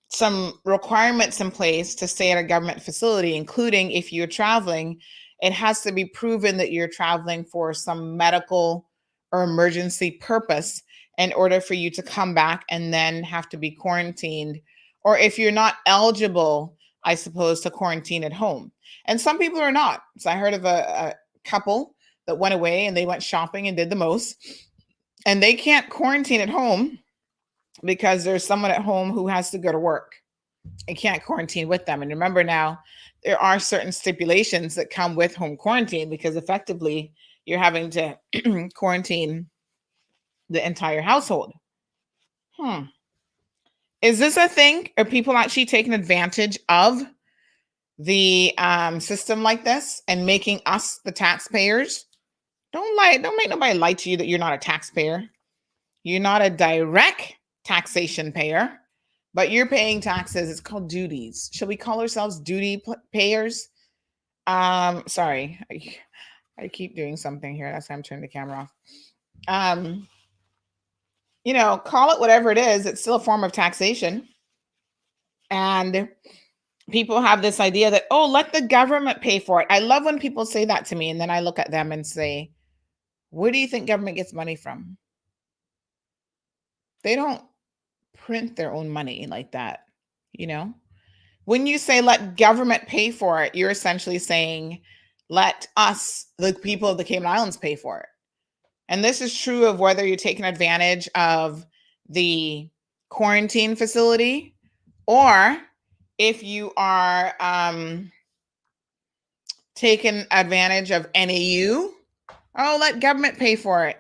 some requirements in place to stay at a government facility, including if you're traveling, it has to be proven that you're traveling for some medical or emergency purpose in order for you to come back and then have to be quarantined. Or if you're not eligible, I suppose, to quarantine at home. And some people are not. So I heard of a couple that went away and they went shopping and did the most. And they can't quarantine at home because there's someone at home who has to go to work and can't quarantine with them. And remember now, there are certain stipulations that come with home quarantine because effectively you're having to quarantine the entire household. Is this a thing? Are people actually taking advantage of the system like this and making us the taxpayers? Don't make nobody lie to you that you're not a taxpayer. You're not a direct taxation payer, but you're paying taxes. It's called duties. Should we call ourselves duty payers? Sorry, I keep doing something here. That's why I'm turning the camera off. Call it whatever it is. It's still a form of taxation. And people have this idea that, oh, let the government pay for it. I love when people say that to me. And then I look at them and say, where do you think government gets money from? They don't print their own money like that. When you say let government pay for it, you're essentially saying let us, the people of the Cayman Islands, pay for it. And this is true of whether you're taking advantage of the quarantine facility or if you are taking advantage of NAU. Oh, let government pay for it.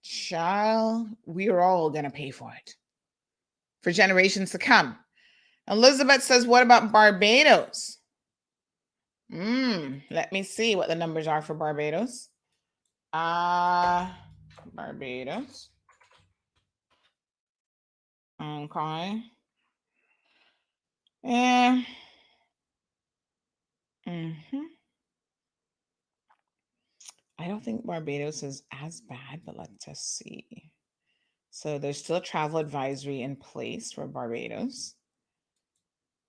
Child, we are all going to pay for it for generations to come. Elizabeth says, what about Barbados? Let me see what the numbers are for Barbados. Barbados. Okay. Yeah. I don't think Barbados is as bad, but let's just see. So there's still a travel advisory in place for Barbados.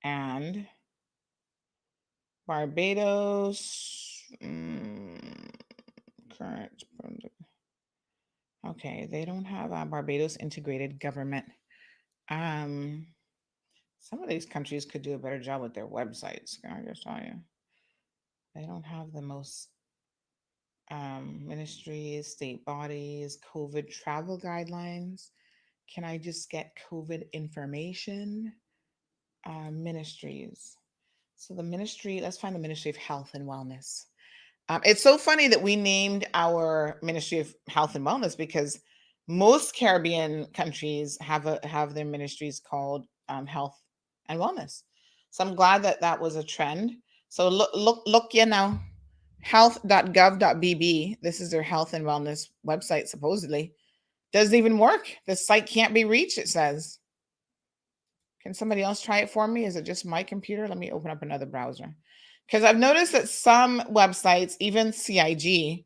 And Barbados, current. Okay, they don't have a Barbados integrated government. Some of these countries could do a better job with their websites. Can I just tell you? They don't have the most Ministries, state bodies, COVID travel guidelines. Can I just get COVID information? Ministries. So the ministry, let's find the Ministry of Health and Wellness. It's so funny that we named our Ministry of Health and Wellness because most Caribbean countries have their ministries called Health and Wellness. So I'm glad that that was a trend. So look, you know, health.gov.bb. This is their health and wellness website, supposedly. Doesn't even work. The site can't be reached, it says. Can somebody else try it for me? Is it just my computer? Let me open up another browser. Because I've noticed that some websites, even CIG,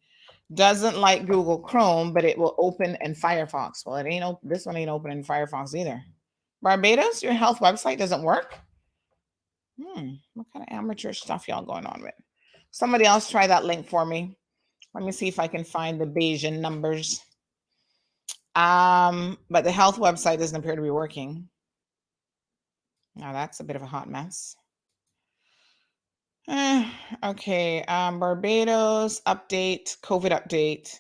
doesn't like Google Chrome, but it will open in Firefox. Well, it ain't this one ain't open in Firefox either. Barbados, your health website doesn't work? What kind of amateur stuff y'all going on with? Somebody else try that link for me. Let me see if I can find the Bayesian numbers. But the health website doesn't appear to be working. Now that's a bit of a hot mess. Okay, Barbados update, COVID update,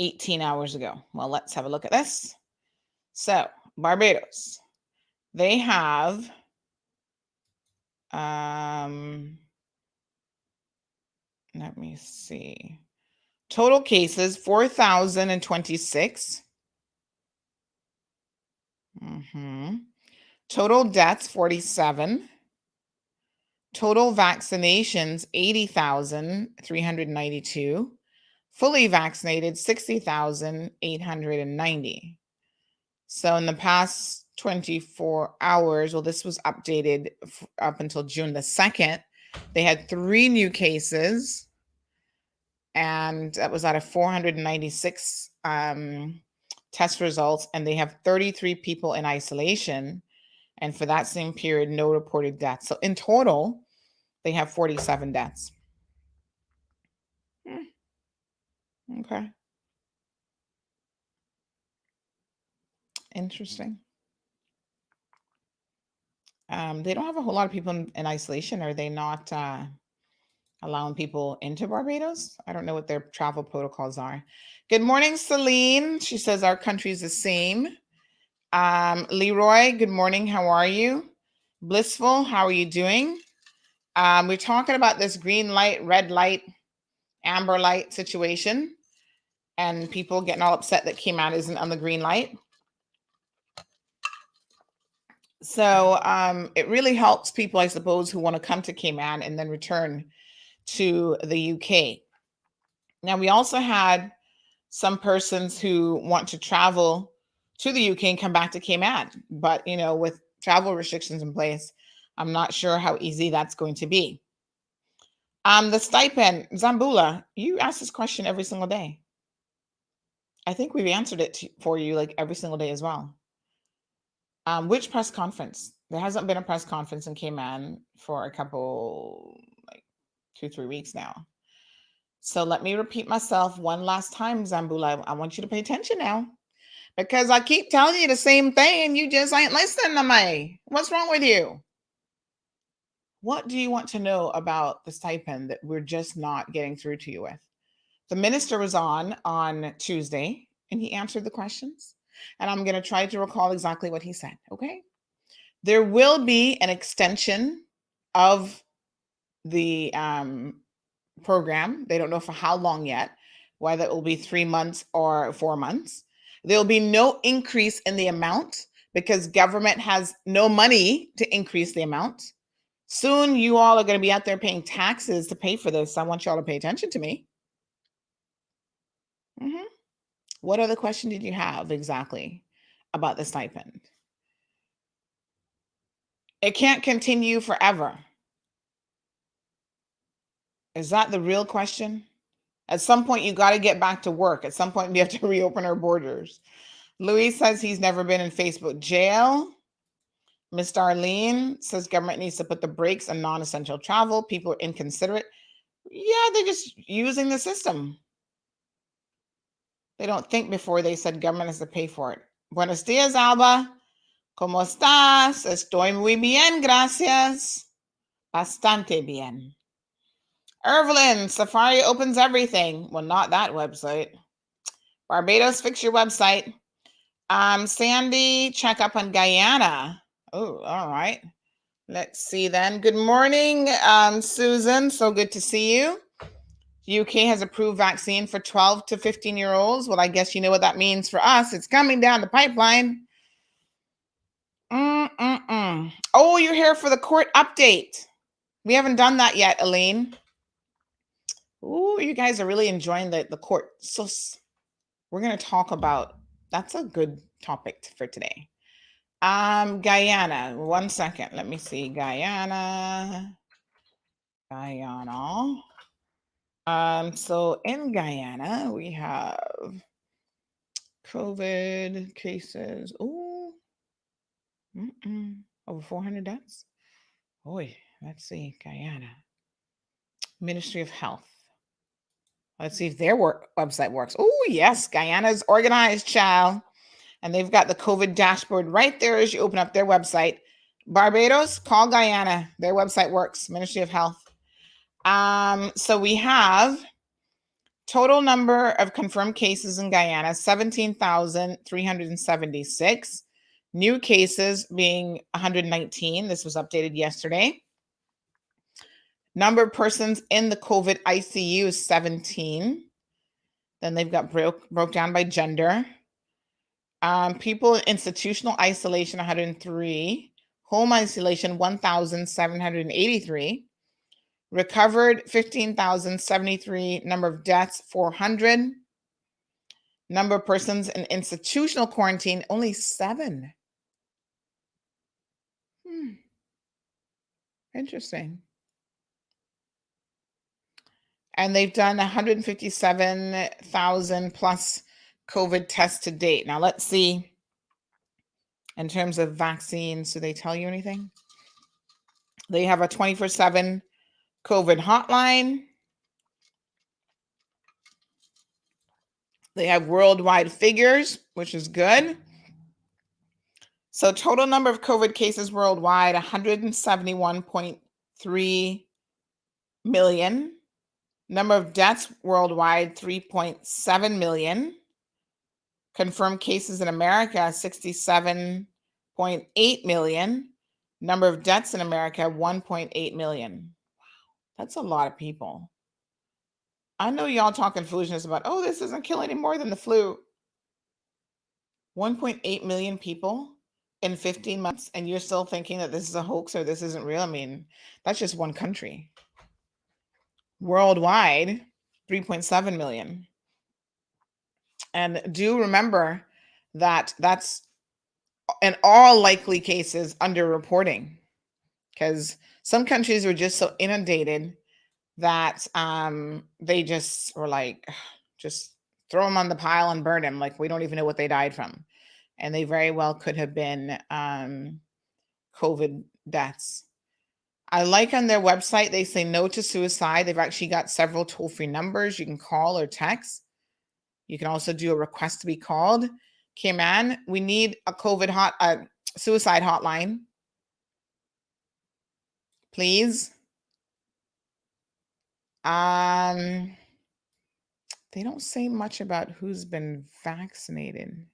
18 hours ago. Well, let's have a look at this. So, Barbados, they have let me see. Total cases 4,026. Total deaths 47. Total vaccinations 80,392. Fully vaccinated 60,890. So in the past 24 hours, well, this was updated up until June the 2nd. They had 3 new cases, and that was out of 496 test results, and they have 33 people in isolation. And for that same period, no reported deaths. So in total, they have 47 deaths. Okay. Interesting. They don't have a whole lot of people in isolation. Are they not allowing people into Barbados? I don't know what their travel protocols are. Good morning, Celine. She says our country is the same. Leroy, good morning. How are you? Blissful, how are you doing? We're talking about this green light, red light, amber light situation, and people getting all upset that Cayman isn't on the green light. So it really helps people, I suppose, who want to come to Cayman and then return to the UK. Now, we also had some persons who want to travel to the UK and come back to Cayman, but you know, with travel restrictions in place, I'm not sure how easy that's going to be. The stipend, Zambula, you ask this question every single day. I think we've answered it for you like every single day as well. Which press conference? There hasn't been a press conference in Cayman for a couple, like 2-3 weeks now. So let me repeat myself one last time, Zambula. I want you to pay attention now, because I keep telling you the same thing and you just ain't listening to me. What's wrong with you? What do you want to know about the stipend that we're just not getting through to you with? The minister was on Tuesday and he answered the questions. And I'm going to try to recall exactly what he said, okay? There will be an extension of the program. They don't know for how long yet, whether it will be 3 months or 4 months. There will be no increase in the amount because government has no money to increase the amount. Soon you all are going to be out there paying taxes to pay for this. I want y'all to pay attention to me. What other question did you have exactly about the stipend? It can't continue forever. Is that the real question? At some point, you got to get back to work. At some point, we have to reopen our borders. Luis says he's never been in Facebook jail. Miss Darlene says government needs to put the brakes on non-essential travel. People are inconsiderate. Yeah, they're just using the system. They don't think before they said government has to pay for it. Buenos dias, Alba. ¿Cómo estás? Estoy muy bien, gracias. Bastante bien. Evelyn, Safari opens everything. Well, not that website. Barbados, fix your website. Sandy, check up on Guyana. Oh, all right. Let's see then. Good morning, Susan. So good to see you. UK has approved vaccine for 12 to 15-year-olds. Well, I guess you know what that means for us. It's coming down the pipeline. Oh, you're here for the court update. We haven't done that yet, Elaine. Oh, you guys are really enjoying the court. So we're going to talk about, that's a good topic for today. Guyana, 1 second. Let me see. Guyana. So in Guyana, we have COVID cases. Ooh. Over 400 deaths. Boy, let's see. Guyana. Ministry of Health. Let's see if their website works. Oh, yes. Guyana's organized, child. And they've got the COVID dashboard right there as you open up their website. Barbados, call Guyana. Their website works. Ministry of Health. So we have total number of confirmed cases in Guyana, 17,376. New cases being 119. This was updated yesterday. Number of persons in the COVID ICU is 17. Then they've got broke down by gender. People in institutional isolation, 103. Home isolation, 1,783. Recovered, 15,073. Number of deaths, 400. Number of persons in institutional quarantine, only 7. Interesting. And they've done 157,000 plus COVID tests to date. Now let's see, in terms of vaccines, do they tell you anything? They have a 24/7 COVID hotline. They have worldwide figures, which is good. So total number of COVID cases worldwide, 171.3 million. Number of deaths worldwide, 3.7 million. Confirmed cases in America, 67.8 million. Number of deaths in America, 1.8 million. Wow, that's a lot of people. I know y'all talking foolishness about, oh, this isn't killing any more than the flu. 1.8 million people in 15 months, and you're still thinking that this is a hoax or this isn't real? I mean, that's just one country. Worldwide, 3.7 million. And do remember that that's in all likely cases underreporting, because some countries were just so inundated that they just were like, just throw them on the pile and burn them. Like, we don't even know what they died from. And they very well could have been COVID deaths. I like on their website, they say no to suicide. They've actually got several toll-free numbers you can call or text. You can also do a request to be called. Cayman, we need a COVID suicide hotline. Please. They don't say much about who's been vaccinated.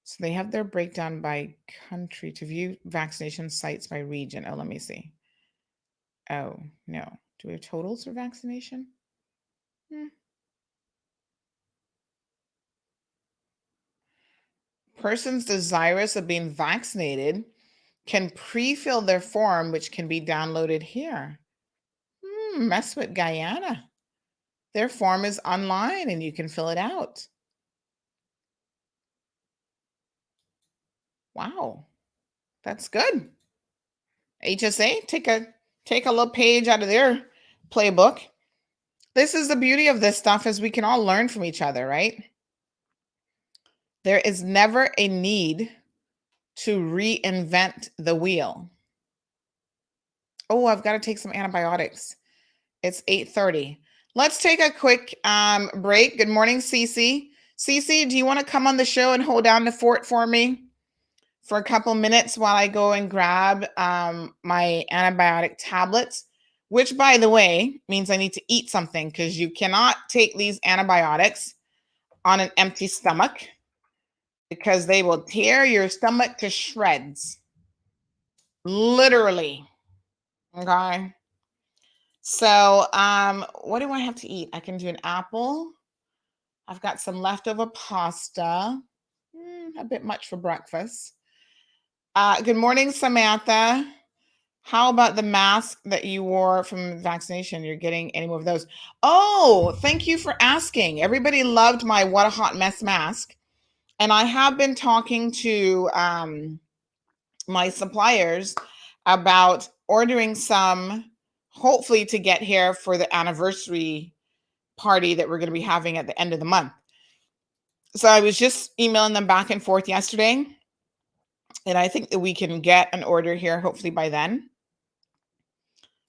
So they have their breakdown by country to view vaccination sites by region. Oh, let me see. Oh, no. Do we have totals for vaccination? Persons desirous of being vaccinated can pre-fill their form, which can be downloaded here. Mess with Guyana. Their form is online and you can fill it out. Wow, that's good. HSA, take a little page out of their playbook. This is the beauty of this stuff, is we can all learn from each other, right? There is never a need to reinvent the wheel. Oh, I've got to take some antibiotics. It's 8:30. Let's take a quick break. Good morning, Cece. Cece, do you want to come on the show and hold down the fort for me for a couple minutes while I go and grab my antibiotic tablets? which, by the way, means I need to eat something because you cannot take these antibiotics on an empty stomach because they will tear your stomach to shreds. Literally. Okay. So, what do I have to eat? I can do an apple. I've got some leftover pasta. A bit much for breakfast. Good morning, Samantha. How about the mask that you wore from vaccination? You're getting any more of those? Oh, thank you for asking. Everybody loved my What a Hot Mess mask. And I have been talking to my suppliers about ordering some, hopefully to get here for the anniversary party that we're going to be having at the end of the month. So I was just emailing them back and forth yesterday. And I think that we can get an order here, hopefully by then.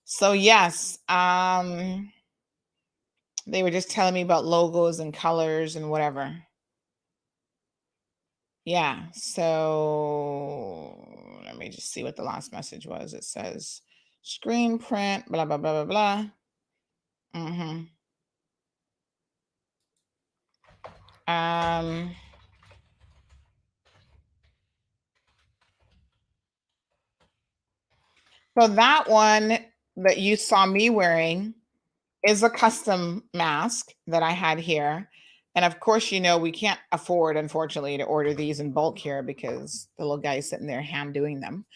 So yes, they were just telling me about logos and colors and whatever. Yeah, so let me just see what the last message was. It says screen print, blah, blah, blah, blah, blah. So that one that you saw me wearing is a custom mask that I had here. And of course, you know, we can't afford, unfortunately, to order these in bulk here because the little guy's sitting there hand doing them.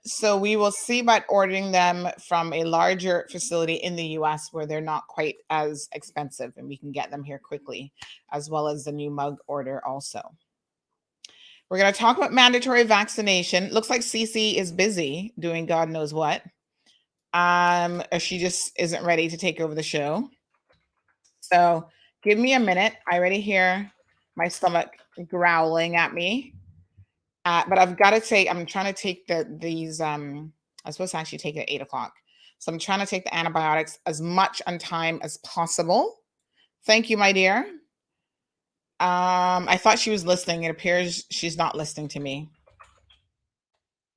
So we will see about ordering them from a larger facility in the US where they're not quite as expensive and we can get them here quickly, as well as the new mug order also. We're going to talk about mandatory vaccination. Looks like Cece is busy doing God knows what. Or she just isn't ready to take over the show. So give me a minute. I already hear my stomach growling at me. But I've got to take, I'm trying to take these, I'm supposed to actually take it at 8 o'clock. So I'm trying to take the antibiotics as much on time as possible. Thank you, my dear. I thought she was listening. It appears she's not listening to me.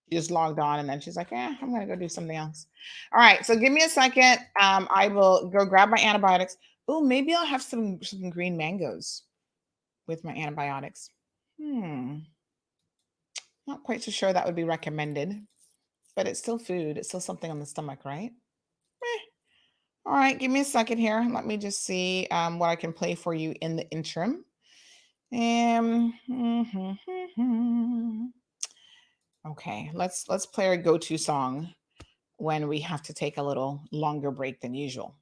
She just logged on and then she's like, I'm going to go do something else. All right. So give me a second. I will go grab my antibiotics. Oh, maybe I'll have some green mangoes with my antibiotics. Not quite so sure that would be recommended, but it's still food. It's still something on the stomach, right? All right, give me a second here. Let me just see what I can play for you in the interim. Okay, let's play our go-to song when we have to take a little longer break than usual.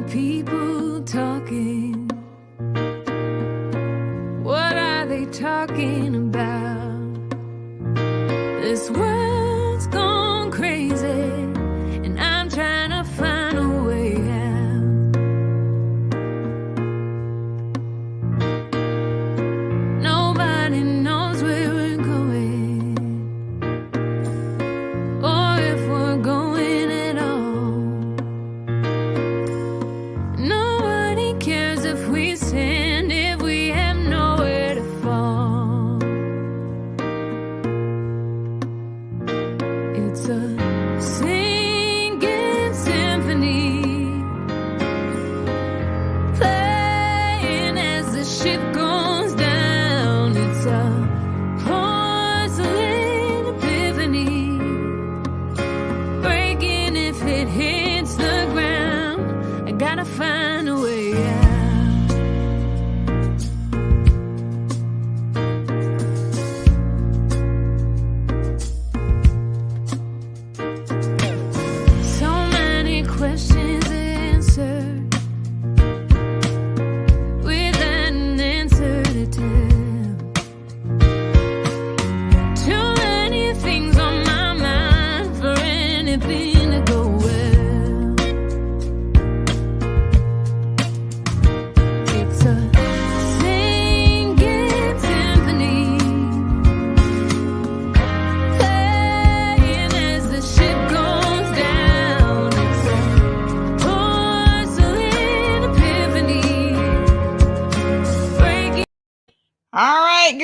People talking. What are they talking about? This world's gone crazy, and I'm trying to find a way out. Nobody knows where we're going, or if we're going at all. If we stand, if we have nowhere to fall, it's a singing symphony playing as the ship goes down. It's a porcelain epiphany breaking if it hits the ground. I gotta find a way out.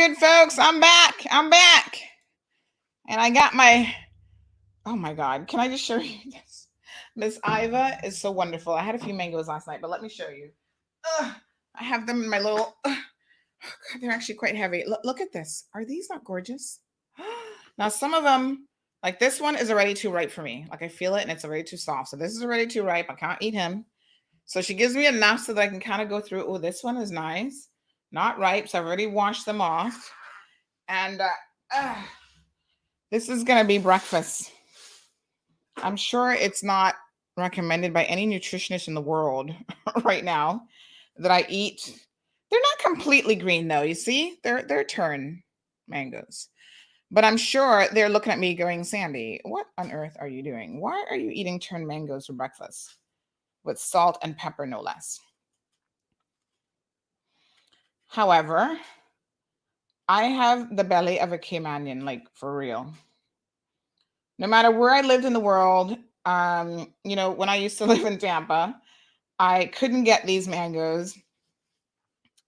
good, folks. I'm back. And I got my, oh my God. Can I just show you this? Miss Iva is so wonderful. I had a few mangoes last night, but let me show you. I have them in my little, oh God, they're actually quite heavy. Look at this. Are these not gorgeous? Now, some of them, like this one is already too ripe for me. Like I feel it and it's already too soft. So this is already too ripe. I can't eat him. So she gives me enough so that I can kind of go through. Oh, this one is nice. Not ripe. So I've already washed them off. And this is going to be breakfast. I'm sure it's not recommended by any nutritionist in the world right now that I eat. They're not completely green though. You see, they're tern mangoes. But I'm sure they're looking at me going, Sandy, what on earth are you doing? Why are you eating tern mangoes for breakfast? With salt and pepper, no less. However, I have the belly of a Caymanian, like for real. No matter where I lived in the world, you know, when I used to live in Tampa, I couldn't get these mangoes.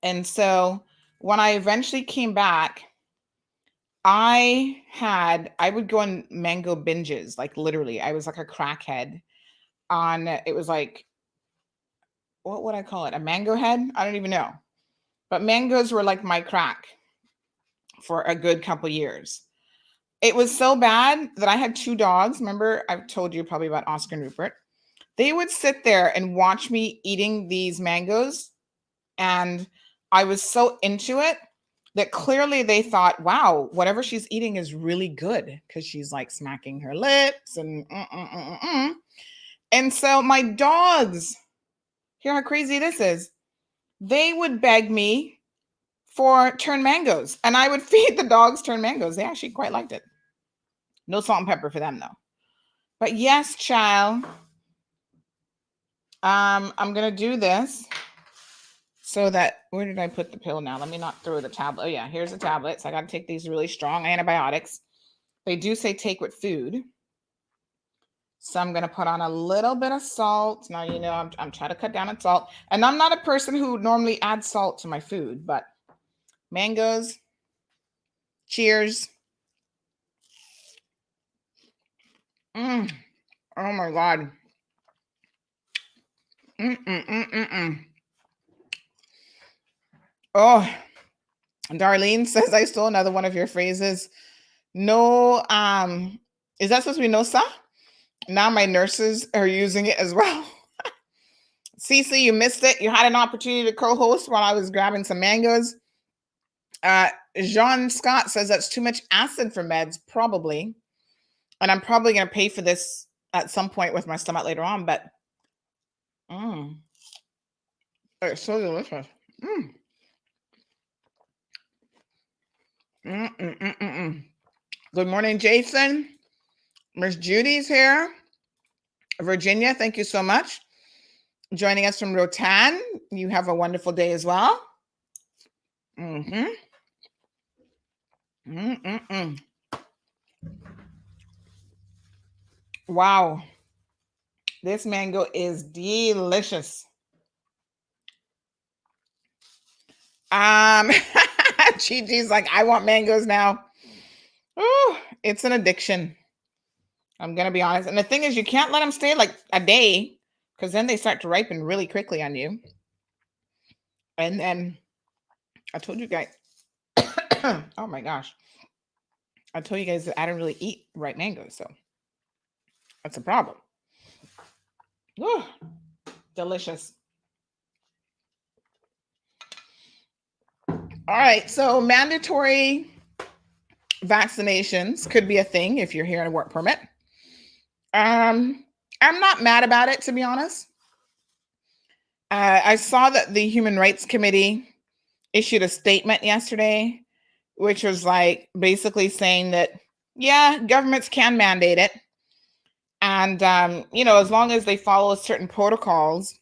And so when I eventually came back, I would go on mango binges, like literally. I was like a crackhead on, it was like, what would I call it? A mango head? I don't even know. But mangoes were like my crack for a good couple years. It was so bad that I had 2 dogs. Remember, I've told you probably about Oscar and Rupert. They would sit there and watch me eating these mangoes. And I was so into it that clearly they thought, wow, whatever she's eating is really good because she's like smacking her lips and And so my dogs, hear how crazy this is. They would beg me for tern mangoes and I would feed the dogs tern mangoes. They actually quite liked it. No salt and pepper for them though. But yes, child, I'm going to do this so that, where did I put the pill now? Let me not throw the tablet. Oh yeah, here's the tablets. I got to take these really strong antibiotics. They do say take with food. So I'm going to put on a little bit of salt. Now, you know, I'm trying to cut down on salt. And I'm not a person who normally adds salt to my food, but mangoes, cheers. Oh my God. Oh, Darlene says I stole another one of your phrases. No, is that supposed to be no, sir? Now my nurses are using it as well. Cece, you missed it. You had an opportunity to co-host while I was grabbing some mangoes. Jean Scott says that's too much acid for meds, probably. And I'm probably going to pay for this at some point with my stomach later on, but it's so delicious. Good morning, Jason. Miss Judy's here. Virginia, thank you so much. Joining us from Rotan. You have a wonderful day as well. Wow. This mango is delicious. Gigi's like, I want mangoes now. Oh, it's an addiction. I'm going to be honest. And the thing is, you can't let them stay like a day because then they start to ripen really quickly on you. And then I told you guys, oh my gosh. I told you guys that I don't really eat ripe mangoes. So that's a problem. Ooh, delicious. All right. So mandatory vaccinations could be a thing if you're here on a work permit. I'm not mad about it, to be honest. I saw that the Human Rights Committee issued a statement yesterday, which was like basically saying that, yeah, governments can mandate it. And, you know, as long as they follow certain protocols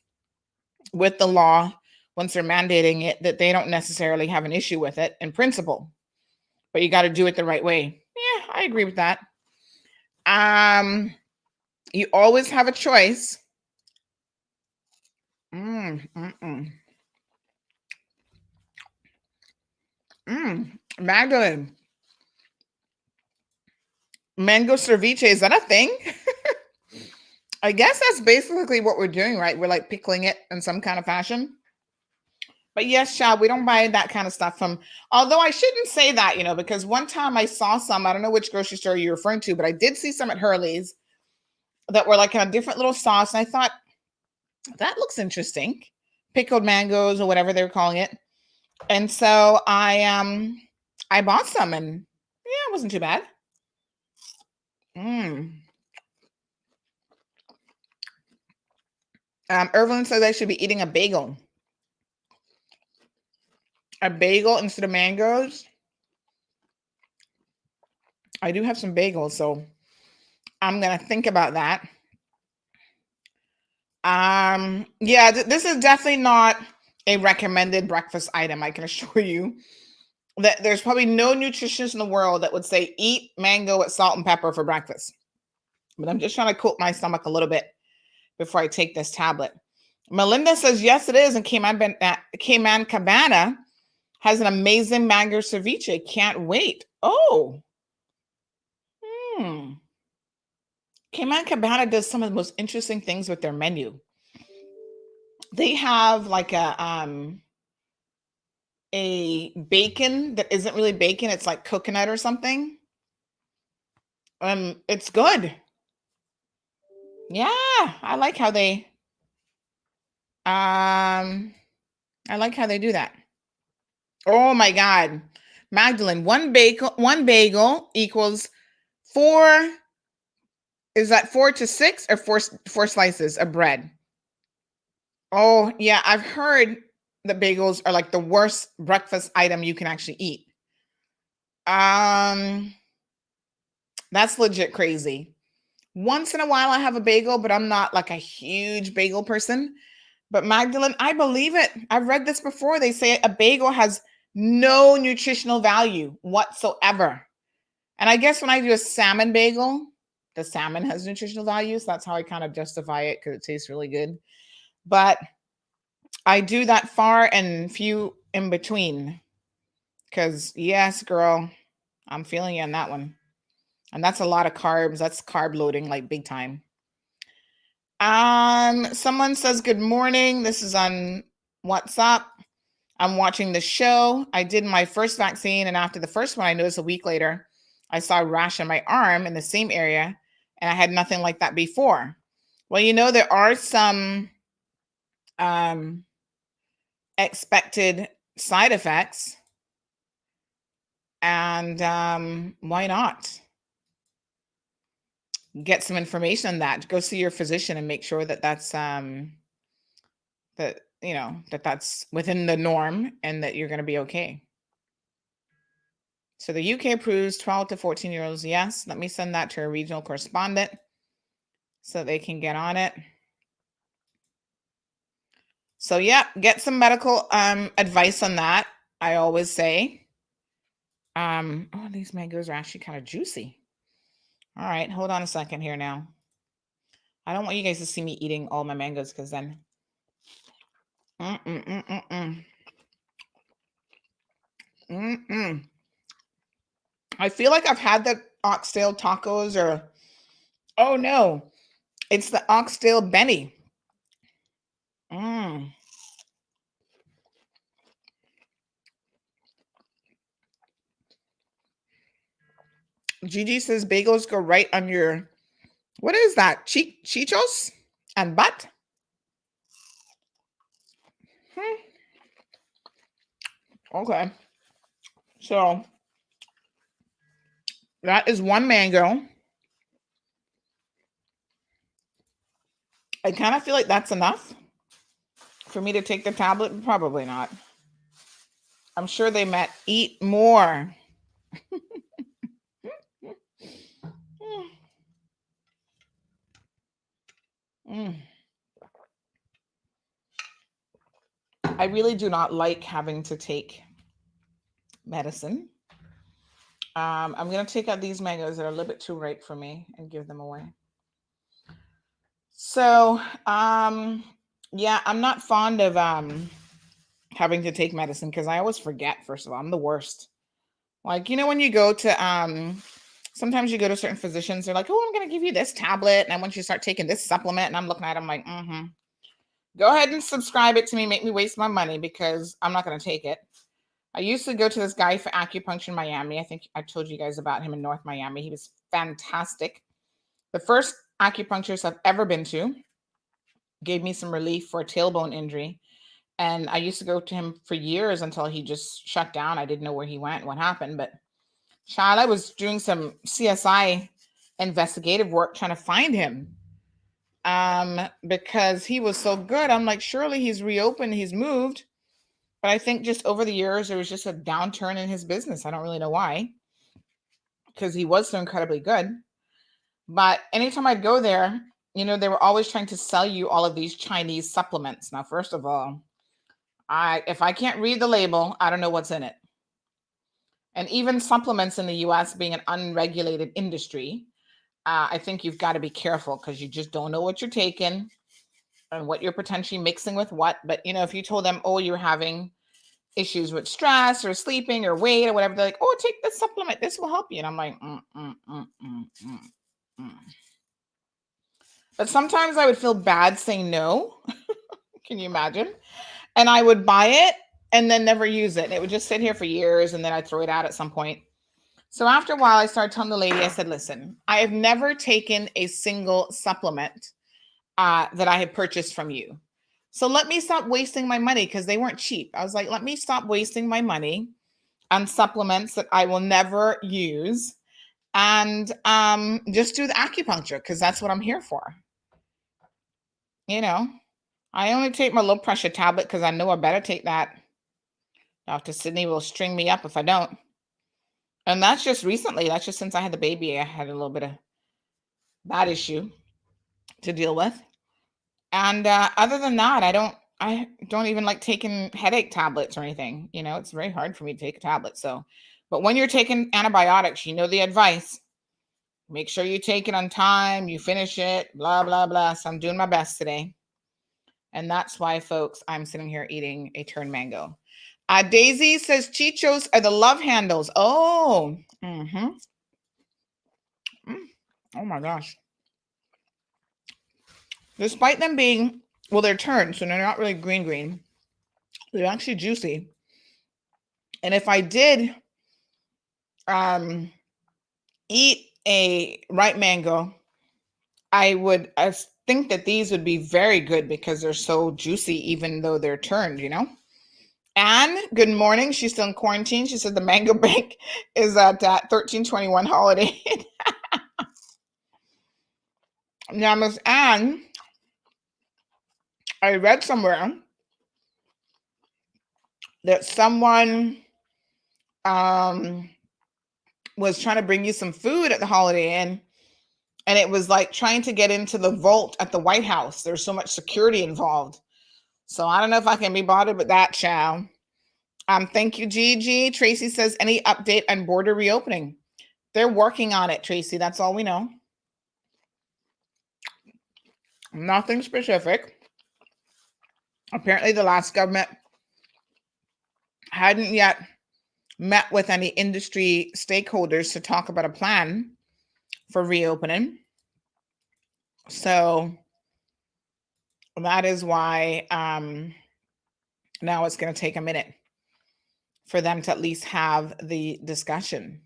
with the law, once they're mandating it, that they don't necessarily have an issue with it in principle. But you got to do it the right way. Yeah, I agree with that. You always have a choice. Magdalene, mango ceviche, is that a thing? I guess that's basically what we're doing, right? We're like pickling it in some kind of fashion. But yes, Shad, we don't buy that kind of stuff from, although I shouldn't say that, because one time I saw some, I don't know which grocery store you're referring to, but I did see some at Hurley's that were like in a different little sauce. And I thought, that looks interesting. Pickled mangoes or whatever they were calling it. And so I bought some and yeah, it wasn't too bad. Irvin says I should be eating a bagel. A bagel instead of mangoes. I do have some bagels, so I'm going to think about that. Yeah, this is definitely not a recommended breakfast item. I can assure you that there's probably no nutritionist in the world that would say eat mango with salt and pepper for breakfast. But I'm just trying to coat my stomach a little bit before I take this tablet. Melinda says, yes, it is. And Cayman Cabana has an amazing mango ceviche. Can't wait. Oh. Cayman Cabana does some of the most interesting things with their menu. They have like a bacon that isn't really bacon. It's like coconut or something. It's good. Yeah, I like how they do that. Oh my God. Magdalene, one bagel equals 4. Is that 4 to 6 or four slices of bread? Oh yeah, I've heard that bagels are like the worst breakfast item you can actually eat. That's legit crazy. Once in a while I have a bagel, but I'm not like a huge bagel person. But Magdalene, I believe it. I've read this before. They say a bagel has no nutritional value whatsoever. And I guess when I do a salmon bagel, the salmon has nutritional value. So that's how I kind of justify it, because it tastes really good. But I do that far and few in between. Because yes, girl, I'm feeling you on that one. And that's a lot of carbs. That's carb loading, like big time. Someone says, good morning. This is on WhatsApp. I'm watching the show. I did my first vaccine, and after the first one, I noticed a week later, I saw a rash on my arm in the same area, and I had nothing like that before. Well, there are some expected side effects, and why not? Get some information on that. Go see your physician and make sure that that's that's within the norm and that you're going to be okay. So the UK approves 12 to 14-year-olds. Yes, let me send that to a regional correspondent so they can get on it. So yeah, get some medical advice on that. I always say. Oh, these mangoes are actually kind of juicy. All right, hold on a second here now. I don't want you guys to see me eating all my mangoes, because then I feel like I've had the oxtail tacos, or oh no, it's the oxtail Benny. Gigi says bagels go right on your, what is that? Chichos and butt? Okay. So that is one mango. I kind of feel like that's enough for me to take the tablet. Probably not. I'm sure they meant eat more. I really do not like having to take medicine. I'm going to take out these mangoes that are a little bit too ripe for me and give them away. So, yeah, I'm not fond of having to take medicine, because I always forget. First of all, I'm the worst. Like, when you go to sometimes you go to certain physicians, they're like, oh, I'm going to give you this tablet, and I want you to start taking this supplement. And I'm looking at them like, go ahead and subscribe it to me, make me waste my money, because I'm not going to take it. I used to go to this guy for acupuncture in Miami. I think I told you guys about him in North Miami. He was fantastic. The first acupuncturist I've ever been to, gave me some relief for a tailbone injury. And I used to go to him for years until he just shut down. I didn't know where he went, what happened. But child, I was doing some CSI investigative work trying to find him because he was so good. I'm like, surely he's reopened, he's moved. But I think just over the years, there was just a downturn in his business. I don't really know why, because he was so incredibly good. But anytime I'd go there, they were always trying to sell you all of these Chinese supplements. Now, first of all, if I can't read the label, I don't know what's in it. And even supplements in the US being an unregulated industry, I think you've got to be careful, because you just don't know what you're taking and what you're potentially mixing with what. But, if you told them, oh, you're having issues with stress or sleeping or weight or whatever, they're like, oh, take this supplement, this will help you. And I'm like, But sometimes I would feel bad saying no. Can you imagine? And I would buy it and then never use it. It would just sit here for years, and then I'd throw it out at some point. So after a while, I started telling the lady, I said, listen, I have never taken a single supplement that I had purchased from you. So let me stop wasting my money, because they weren't cheap. I was like, let me stop wasting my money on supplements that I will never use, and just do the acupuncture, because that's what I'm here for. I only take my low pressure tablet because I know I better take that. Dr. Sydney will string me up if I don't. And that's just recently. That's just since I had the baby. I had a little bit of that issue to deal with. And other than that, I don't even like taking headache tablets or anything. It's very hard for me to take a tablet. So, but when you're taking antibiotics, the advice. Make sure you take it on time, you finish it, blah, blah, blah. So I'm doing my best today. And that's why, folks, I'm sitting here eating a turned mango. Daisy says Chichos are the love handles. Oh, oh my gosh. Despite them being, they're turned, so they're not really green. They're actually juicy. And if I did eat a ripe mango, I think that these would be very good, because they're so juicy, even though they're turned, Anne, good morning. She's still in quarantine. She said the mango bank is at 1321 holiday. Now, Miss Anne, I read somewhere that someone was trying to bring you some food at the Holiday Inn, and it was like trying to get into the vault at the White House. There's so much security involved. So I don't know if I can be bothered with that, child. Thank you, Gigi. Tracy says, any update on border reopening? They're working on it, Tracy. That's all we know. Nothing specific. Apparently, the last government hadn't yet met with any industry stakeholders to talk about a plan for reopening. So that is why now it's going to take a minute for them to at least have the discussion.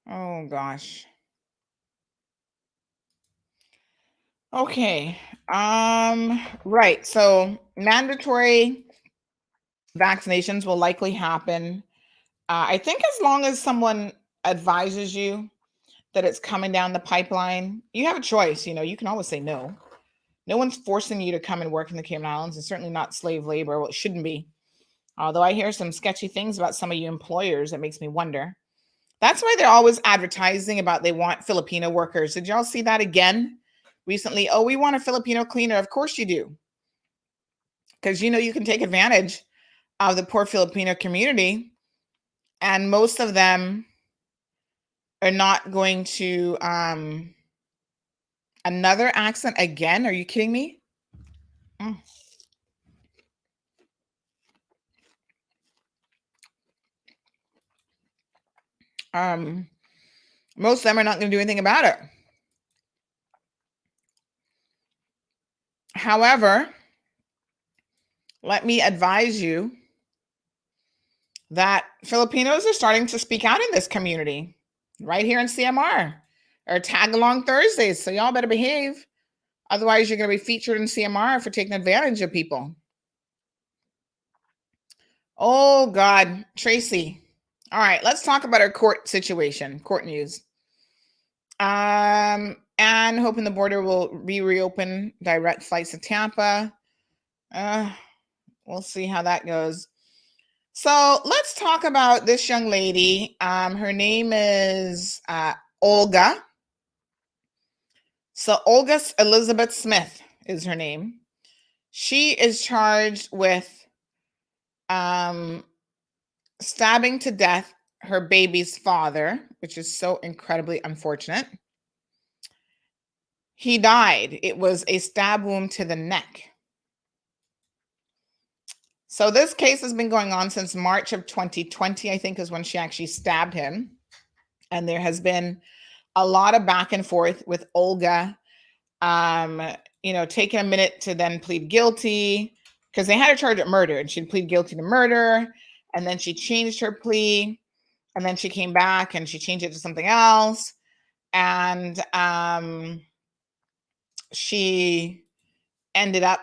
Oh gosh. Okay. Right. So mandatory vaccinations will likely happen. I think as long as someone advises you that it's coming down the pipeline, you have a choice. You can always say no. No one's forcing you to come and work in the Cayman Islands, and certainly not slave labor. Well, it shouldn't be. Although I hear some sketchy things about some of you employers, that makes me wonder. That's why they're always advertising about they want Filipino workers. Did y'all see that again recently? Oh, we want a Filipino cleaner. Of course you do. Because you can take advantage of the poor Filipino community And most of them are not going to another accent again. Are you kidding me? Most of them are not going to do anything about it. However, let me advise you that Filipinos are starting to speak out in this community right here in CMR, or tag along Thursdays. So y'all better behave. Otherwise, you're going to be featured in CMR for taking advantage of people. Oh, God. Tracy. All right, let's talk about our court situation, court news. And hoping the border will be reopened, direct flights to Tampa. We'll see how that goes. So let's talk about this young lady. Her name is Olga. So Olga Elizabeth Smith is her name. She is charged with stabbing to death her baby's father, which is so incredibly unfortunate. He died. It was a stab wound to the neck. So this case has been going on since March of 2020, I think, is when she actually stabbed him. And there has been a lot of back and forth with Olga, taking a minute to then plead guilty, because they had her charged with murder, and she'd plead guilty to murder, and then she changed her plea, and then she came back and she changed it to something else, and she ended up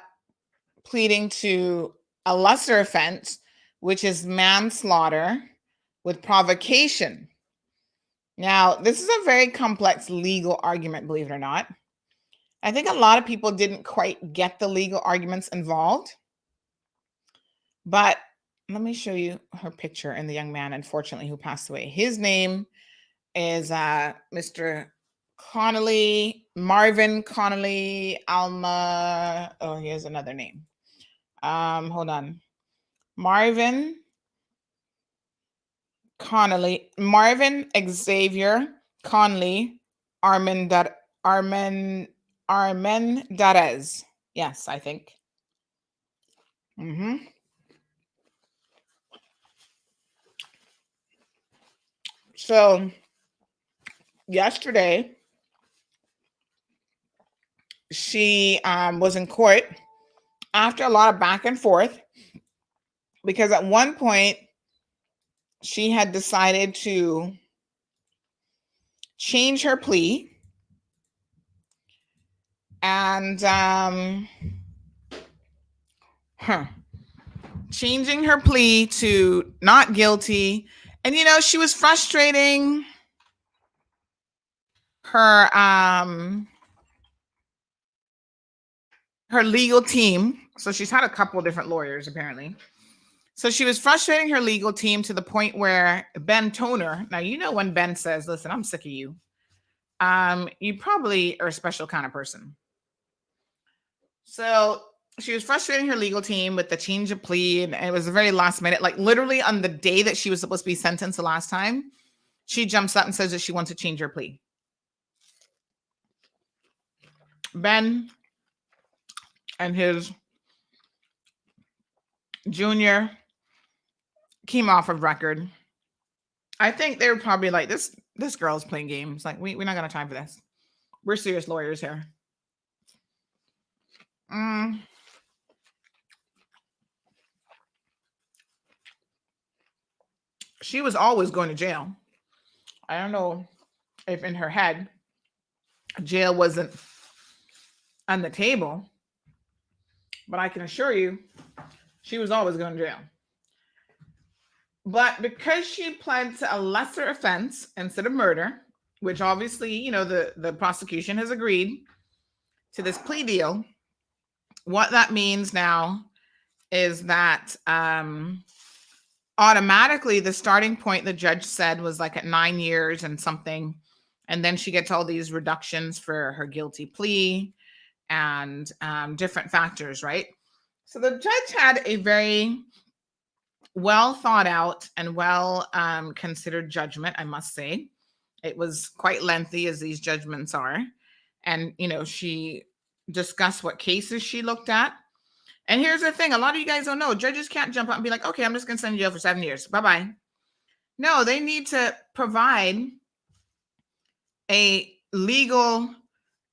pleading to a lesser offense, which is manslaughter with provocation. Now, this is a very complex legal argument, believe it or not. I think a lot of people didn't quite get the legal arguments involved. But let me show you her picture and the young man, unfortunately, who passed away. His name is Mr. Connolly, Marvin Connolly Alma. Oh, here's another name. Hold on. Marvin Connolly, Marvin Xavier Connolly Armendariz. Yes, I think. So yesterday, she was in court after a lot of back and forth, because at one point she had decided to change her plea, and changing her plea to not guilty. And she was frustrating her her legal team. So she's had a couple of different lawyers, apparently. So she was frustrating her legal team to the point where Ben Toner, now when Ben says, listen, I'm sick of you, you probably are a special kind of person. So she was frustrating her legal team with the change of plea, and it was a very last minute, like literally on the day that she was supposed to be sentenced the last time, she jumps up and says that she wants to change her plea. Ben and his junior came off of record. I think they were probably like, this girl's playing games. Like, we're not gonna have time for this. We're serious lawyers here. She was always going to jail. I don't know if in her head jail wasn't on the table, but I can assure you she was always going to jail. But because she pled to a lesser offense instead of murder, which obviously, the prosecution has agreed to this plea deal, what that means now is that automatically the starting point the judge said was like at 9 years and something, and then she gets all these reductions for her guilty plea and different factors, right? So the judge had a very well thought out and well considered judgment, I must say. It was quite lengthy, as these judgments are. And, she discussed what cases she looked at. And here's the thing. A lot of you guys don't know. Judges can't jump up and be like, okay, I'm just going to send you to jail for 7 years. Bye-bye. No, they need to provide a legal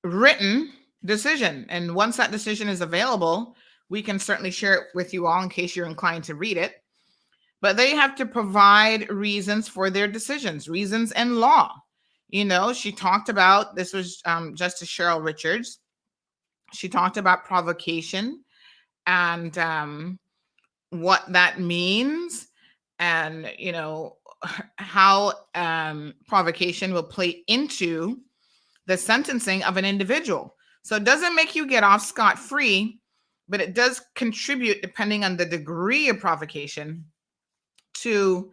written decision. And once that decision is available, we can certainly share it with you all in case you're inclined to read it. But they have to provide reasons for their decisions, reasons in law. She talked about, this was Justice Cheryl Richards. She talked about provocation and what that means, and, how provocation will play into the sentencing of an individual. So it doesn't make you get off scot-free, but it does contribute, depending on the degree of provocation, to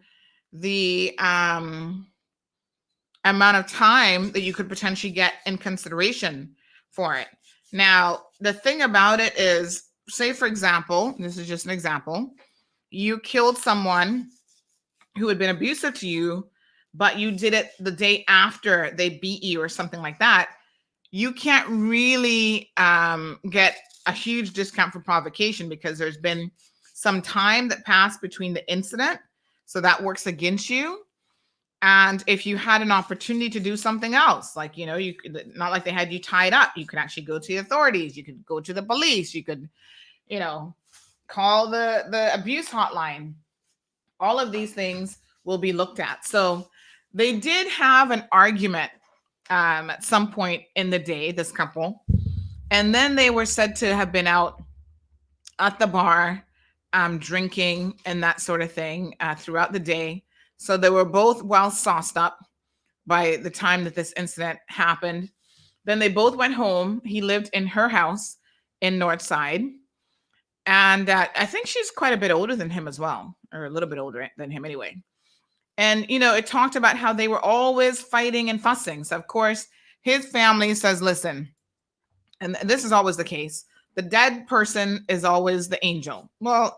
the amount of time that you could potentially get in consideration for it. Now, the thing about it is, say, for example, this is just an example, you killed someone who had been abusive to you, but you did it the day after they beat you or something like that. You can't really get a huge discount for provocation because there's been some time that passed between the incident. So that works against you. And if you had an opportunity to do something else, like, you could, not like they had you tied up, you could actually go to the authorities, you could go to the police, you could, call the abuse hotline. All of these things will be looked at. So they did have an argument at some point in the day, this couple, and then they were said to have been out at the bar, drinking and that sort of thing throughout the day. So they were both well sauced up by the time that this incident happened. Then they both went home. He lived in her house in Northside. And I think she's quite a bit older than him as well, or a little bit older than him anyway. And, it talked about how they were always fighting and fussing. So, of course, his family says, listen, and this is always the case, the dead person is always the angel. Well,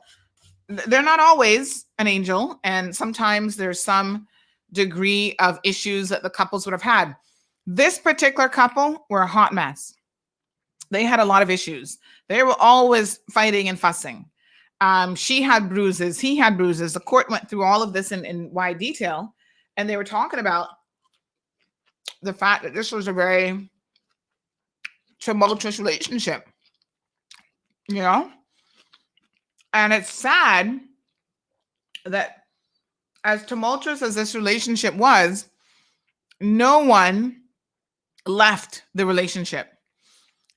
they're not always an angel. And sometimes there's some degree of issues that the couples would have had. This particular couple were a hot mess. They had a lot of issues. They were always fighting and fussing. She had bruises. He had bruises. The court went through all of this in wide detail. And they were talking about the fact that this was a very tumultuous relationship. And it's sad that as tumultuous as this relationship was, no one left the relationship.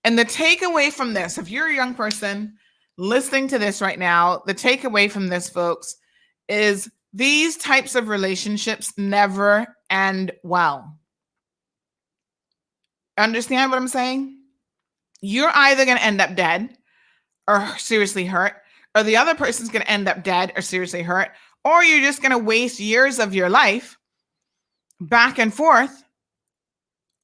And the takeaway from this, if you're a young person listening to this right now, the takeaway from this, folks, is these types of relationships never end well. Understand what I'm saying? You're either going to end up dead or seriously hurt, or the other person's going to end up dead or seriously hurt, or you're just going to waste years of your life back and forth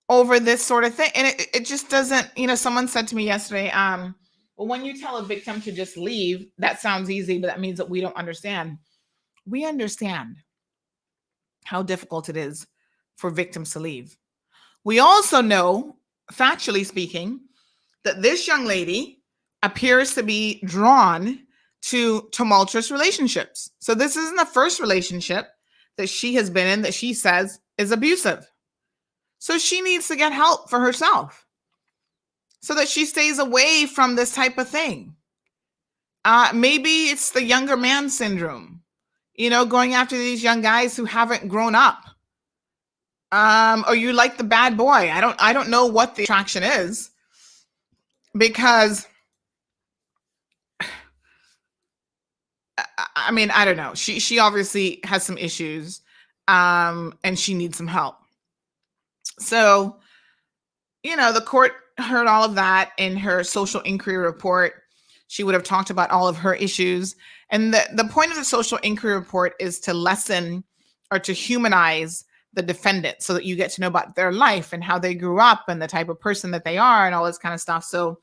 over this sort of thing. And it just doesn't, someone said to me yesterday, well, when you tell a victim to just leave, that sounds easy, but that means that we don't understand. We understand how difficult it is for victims to leave. We also know, factually speaking, that this young lady appears to be drawn to tumultuous relationships. So this isn't the first relationship that she has been in that she says is abusive. So she needs to get help for herself so that she stays away from this type of thing. Maybe it's the younger man syndrome, going after these young guys who haven't grown up. Or you like the bad boy. I don't know what the attraction is, because I don't know. She obviously has some issues, and she needs some help. So, the court heard all of that in her social inquiry report. She would have talked about all of her issues. And the point of the social inquiry report is to lessen or to humanize the defendant so that you get to know about their life and how they grew up and the type of person that they are and all this kind of stuff. So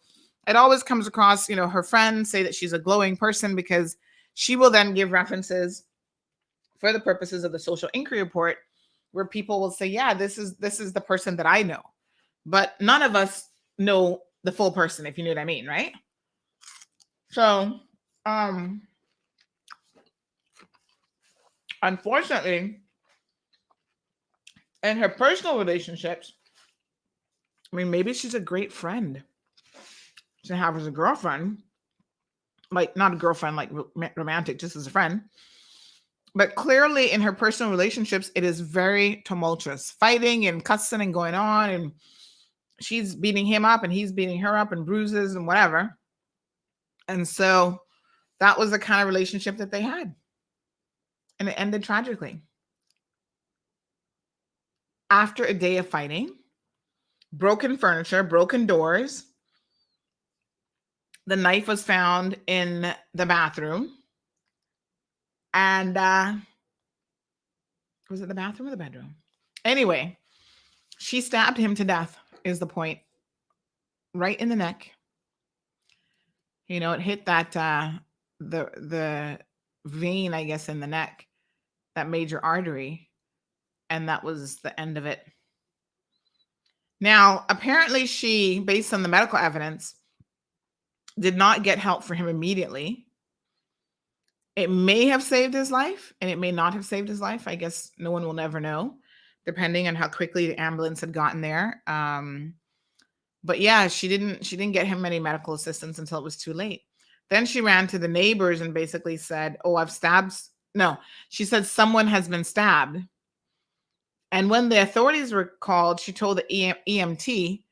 it always comes across, her friends say that she's a glowing person because she will then give references for the purposes of the social inquiry report, where people will say, yeah, this is the person that I know. But none of us know the full person, if you know what I mean, right? So, unfortunately, in her personal relationships, I mean, maybe she's a great friend to have as a girlfriend, like not a girlfriend, like romantic, just as a friend. But clearly in her personal relationships, it is very tumultuous, fighting and cussing and going on. And she's beating him up and he's beating her up and bruises and whatever. And so that was the kind of relationship that they had. And it ended tragically. After a day of fighting, broken furniture, broken doors, the knife was found in the bathroom. And was it the bathroom or the bedroom? Anyway, she stabbed him to death, is the point. Right in the neck. You know, it hit that the vein, I guess, in the neck, that major artery, and that was the end of it. Now, apparently she, based on the medical evidence, did not get help for him immediately. It may have saved his life, and it may not have saved his life. I guess no one will never know, depending on how quickly the ambulance had gotten there. But yeah, she didn't get him any medical assistance until it was too late. Then she ran to the neighbors and basically said, "Oh, I've stabbed." No, she said someone has been stabbed. And when the authorities were called, she told the EMT,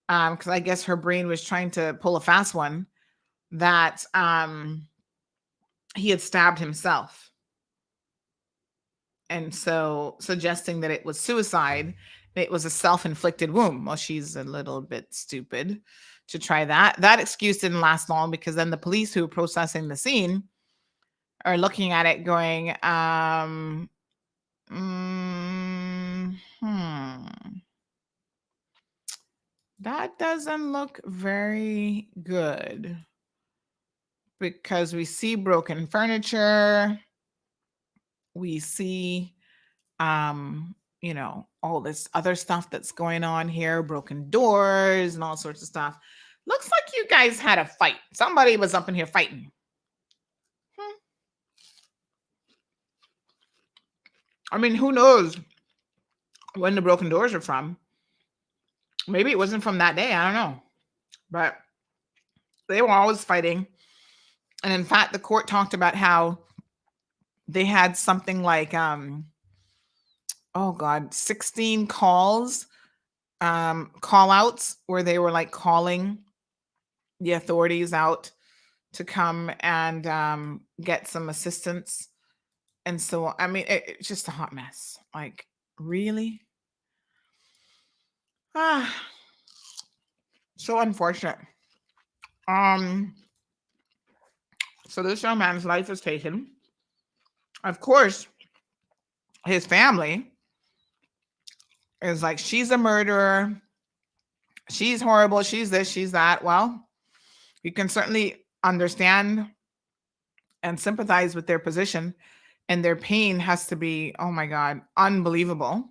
because I guess her brain was trying to pull a fast one, that he had stabbed himself. And so suggesting that it was suicide, it was a self-inflicted wound. Well, she's a little bit stupid to try that. That excuse didn't last long, because then the police who were processing the scene are looking at it going, that doesn't look very good, because we see broken furniture. We see, you know, all this other stuff that's going on here, broken doors and all sorts of stuff. Looks like you guys had a fight. Somebody was up in here fighting. I mean, who knows when the broken doors are from? Maybe it wasn't from that day. I don't know. But they were always fighting. And in fact, the court talked about how they had something like, 16 calls, call outs, where they were like calling the authorities out to come and get some assistance. And so, I mean, it's just a hot mess. Like, really? So unfortunate. So this young man's life was taken. Of course, his family is like, she's a murderer. She's horrible. She's this, she's that. Well, you can certainly understand and sympathize with their position, and their pain has to be, oh my God, unbelievable.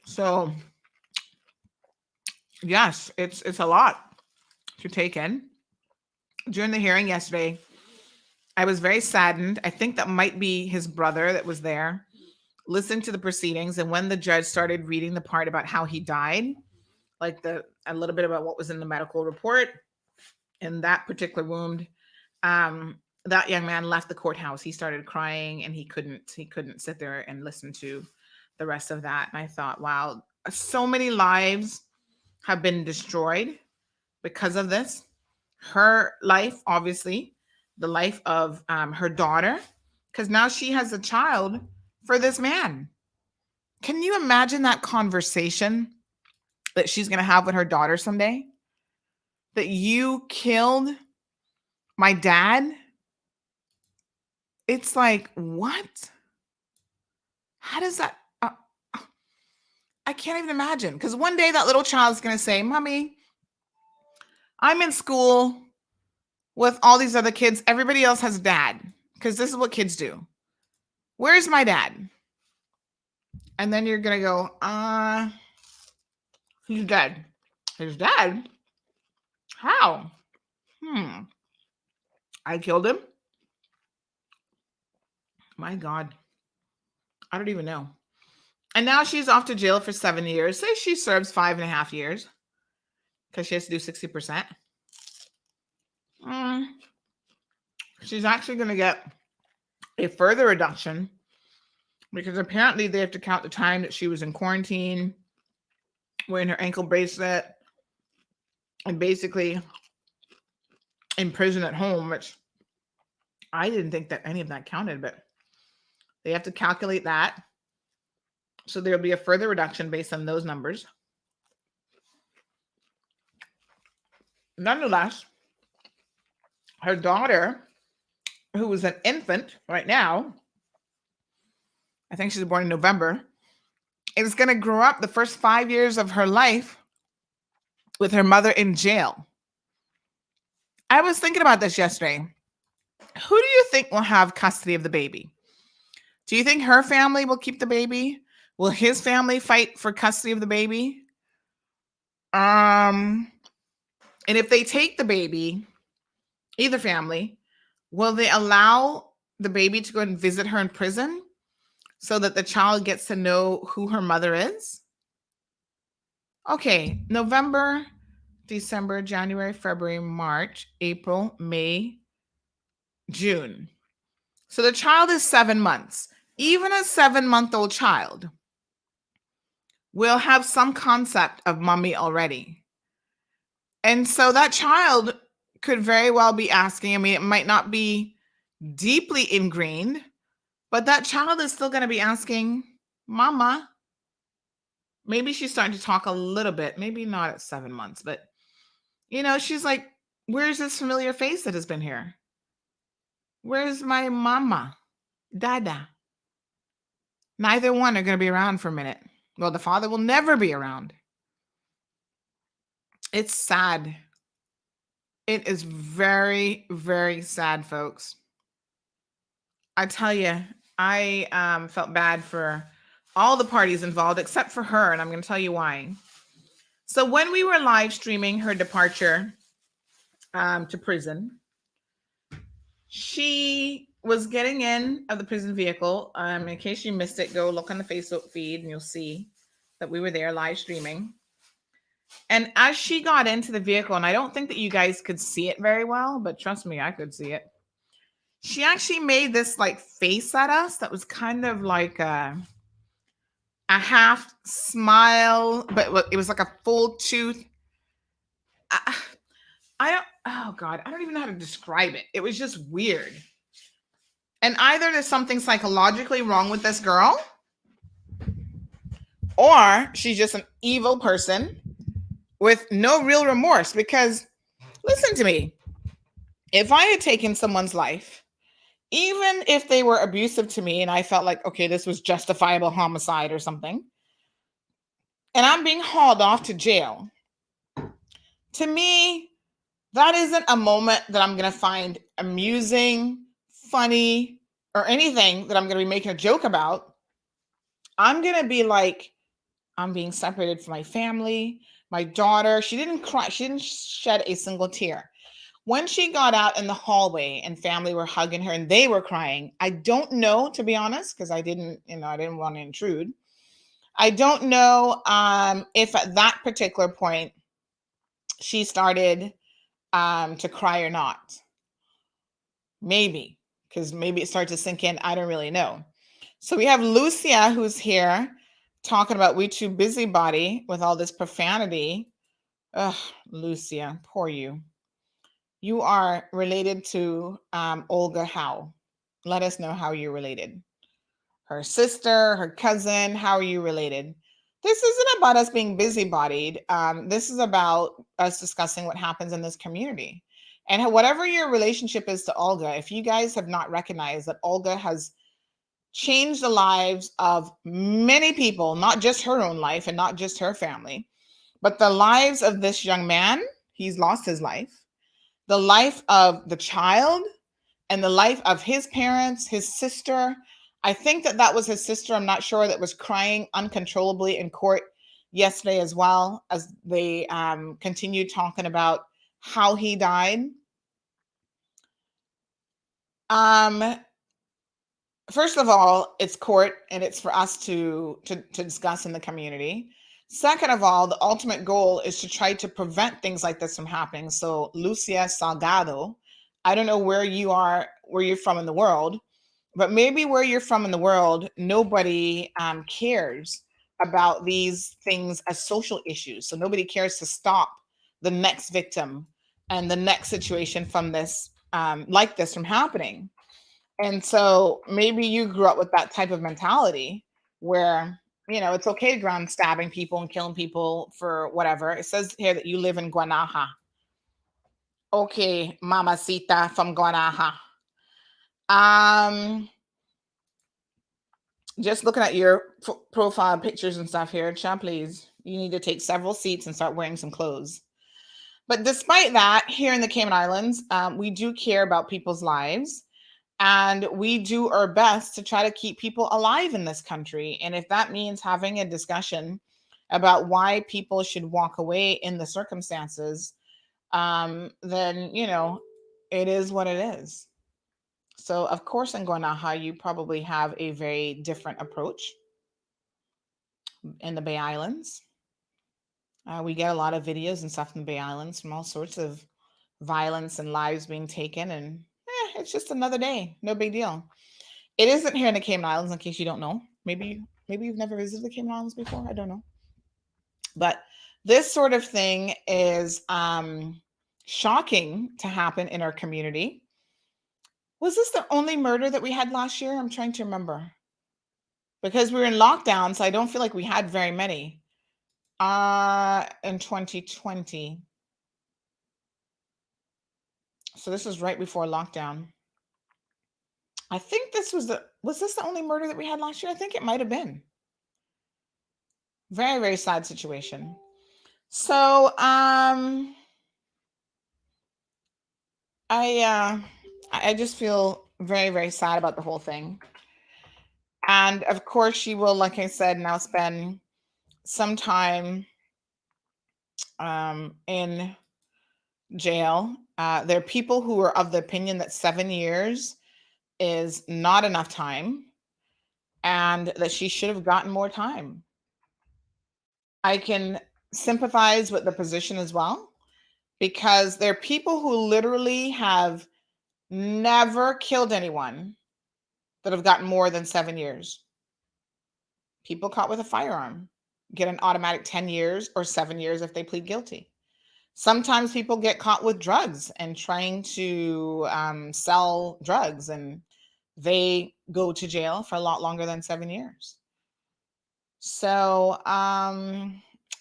So yes, it's a lot to take in. During the hearing yesterday, I was very saddened. I think that might be his brother that was there, listening to the proceedings. And when the judge started reading the part about how he died, like a little bit about what was in the medical report and that particular wound, that young man left the courthouse. He started crying, and he couldn't sit there and listen to the rest of that. And I thought, wow, so many lives have been destroyed because of this. Her life, obviously, the life of her daughter, because now she has a child for this man. Can you imagine that conversation that she's going to have with her daughter someday? That you killed my dad? It's like, what? How does that? I can't even imagine. Because one day that little child's going to say, "Mommy, I'm in school with all these other kids. Everybody else has dad, because this is what kids do. Where's my dad? And then you're going to go, he's dead. His dad? How? I killed him? My God. I don't even know. And now she's off to jail for 7 years. Say she serves 5.5 years because she has to do 60%. She's actually going to get a further reduction because apparently they have to count the time that she was in quarantine, wearing her ankle bracelet, and basically in prison at home, which I didn't think that any of that counted, but they have to calculate that. So there'll be a further reduction based on those numbers. Nonetheless, her daughter, who was an infant right now, I think she was born in November, is going to grow up the first 5 years of her life with her mother in jail. I was thinking about this yesterday. Who do you think will have custody of the baby? Do you think her family will keep the baby? Will his family fight for custody of the baby? And if they take the baby, either family, will they allow the baby to go and visit her in prison so that the child gets to know who her mother is? Okay, November, December, January, February, March, April, May, June. So the child is 7 months. Even a 7-month-old child will have some concept of mommy already. And so that child could very well be asking, I mean, it might not be deeply ingrained, but that child is still going to be asking, Mama. Maybe she's starting to talk a little bit, maybe not at 7 months, but she's like, where's this familiar face that has been here? Where's my mama? Dada? Neither one are going to be around for a minute. Well, the father will never be around. It's sad. It is very, very sad, folks. I tell you, I felt bad for all the parties involved except for her, and I'm going to tell you why. So when we were live streaming her departure to prison, she was getting in of the prison vehicle. In case you missed it, go look on the Facebook feed and you'll see that we were there live streaming. And as she got into the vehicle, and I don't think that you guys could see it very well, but trust me, I could see it. She actually made this like face at us that was kind of like a half smile, but it was like a full tooth. Oh God, I don't even know how to describe it. It was just weird. And either there's something psychologically wrong with this girl, or she's just an evil person with no real remorse. Because listen to me, if I had taken someone's life, even if they were abusive to me and I felt like, okay, this was justifiable homicide or something, and I'm being hauled off to jail, to me, that isn't a moment that I'm going to find amusing, funny, or anything that I'm going to be making a joke about. I'm going to be like, I'm being separated from my family, my daughter. She didn't cry. She didn't shed a single tear. When she got out in the hallway and family were hugging her and they were crying, I don't know, to be honest, because I didn't want to intrude. I don't know if at that particular point she started to cry or not. Maybe, because maybe it started to sink in. I don't really know. So we have Lucia, who's here talking about we too busybody with all this profanity. Ugh, Lucia, poor you. You are related to Olga how? Let us know how you're related. Her sister, her cousin, how are you related? This isn't about us being busybodied. This is about us discussing what happens in this community. And whatever your relationship is to Olga, if you guys have not recognized that Olga has changed the lives of many people, not just her own life and not just her family, but the lives of this young man. He's lost his life. the life of the child and the life of his parents, his sister. I think that was his sister. I'm not sure, that was crying uncontrollably in court yesterday as well, as they continued talking about how he died. First of all, it's court and it's for us to discuss in the community. Second of all, the ultimate goal is to try to prevent things like this from happening. So Lucia Salgado, I don't know where you're from in the world, but maybe where you're from in the world, nobody cares about these things as social issues. So nobody cares to stop the next victim and the next situation from this, like this, from happening. And so maybe you grew up with that type of mentality where, it's okay to go around stabbing people and killing people for whatever. It says here that you live in Guanaja. Okay, mamacita from Guanaja. Just looking at your profile pictures and stuff here, please, you need to take several seats and start wearing some clothes. But despite that, here in the Cayman Islands, we do care about people's lives. And we do our best to try to keep people alive in this country. And if that means having a discussion about why people should walk away in the circumstances, then, it is what it is. So, of course, in Guanaja, you probably have a very different approach in the Bay Islands. We get a lot of videos and stuff in the Bay Islands from all sorts of violence and lives being taken, and it's just another day. No big deal. It isn't here in the Cayman Islands, in case you don't know. Maybe you've never visited the Cayman Islands before. I don't know. But this sort of thing is shocking to happen in our community. Was this the only murder that we had last year? I'm trying to remember. Because we were in lockdown, so I don't feel like we had very many in 2020. So this is right before lockdown. I think this was this the only murder that we had last year? I think it might have been. Very, very sad situation. So I just feel very, very sad about the whole thing. And of course, she will, like I said, now spend some time in jail. There are people who are of the opinion that 7 years is not enough time and that she should have gotten more time. I can sympathize with the position as well, because there are people who literally have never killed anyone that have gotten more than 7 years. People caught with a firearm get an automatic 10 years or 7 years if they plead guilty. Sometimes people get caught with drugs and trying to sell drugs, and they go to jail for a lot longer than 7 years. So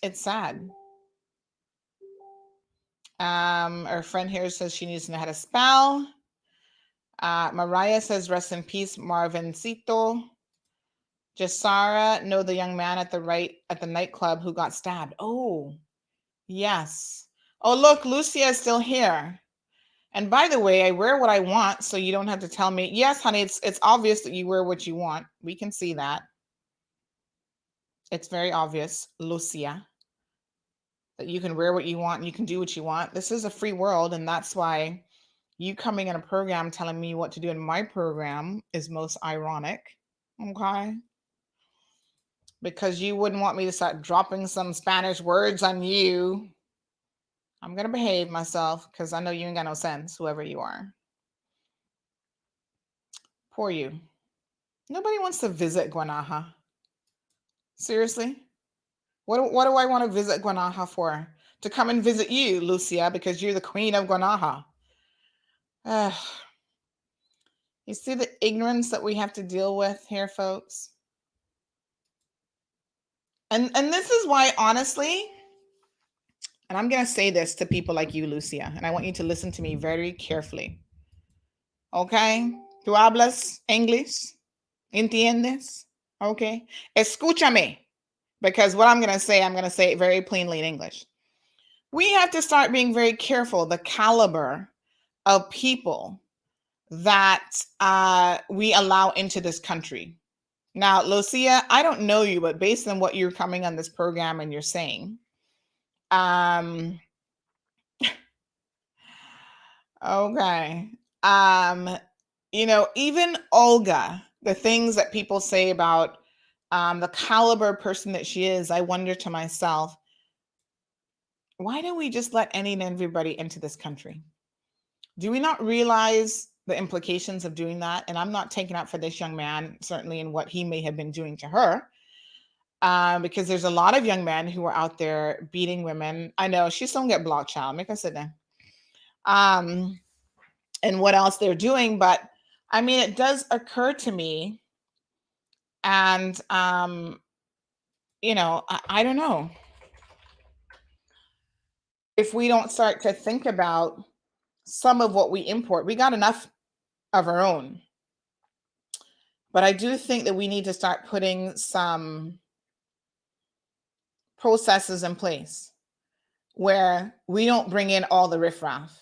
it's sad. Our friend here says she needs to know how to spell. Mariah says, rest in peace, Marvincito. Jasara, know the young man at the nightclub who got stabbed. Oh, yes. Oh, look, Lucia is still here. And by the way, I wear what I want, so you don't have to tell me. Yes, honey, it's obvious that you wear what you want. We can see that. It's very obvious, Lucia, that you can wear what you want and you can do what you want. This is a free world, and that's why you coming in a program telling me what to do in my program is most ironic, okay? Because you wouldn't want me to start dropping some Spanish words on you. I'm going to behave myself because I know you ain't got no sense, whoever you are. Poor you. Nobody wants to visit Guanaja. Seriously? What do I want to visit Guanaja for? To come and visit you, Lucia, because you're the queen of Guanaja. You see the ignorance that we have to deal with here, folks? And this is why, honestly, and I'm going to say this to people like you, Lucia, and I want you to listen to me very carefully. Okay? ¿Tú hablas English? ¿Entiendes? Okay? Escúchame. Because what I'm going to say it very plainly in English. We have to start being very careful the caliber of people that we allow into this country. Now, Lucia, I don't know you, but based on what you're coming on this program and you're saying, okay. Even Olga, the things that people say about the caliber person that she is, I wonder to myself, why don't we just let any and everybody into this country? Do we not realize the implications of doing that? And I'm not taking up for this young man, certainly in what he may have been doing to her, because there's a lot of young men who are out there beating women. I know she's don't get blocked, child. Make us sit down. And what else they're doing. But I mean, it does occur to me, and I don't know if we don't start to think about some of what we import. We got enough of our own, but I do think that we need to start putting some processes in place where we don't bring in all the riffraff.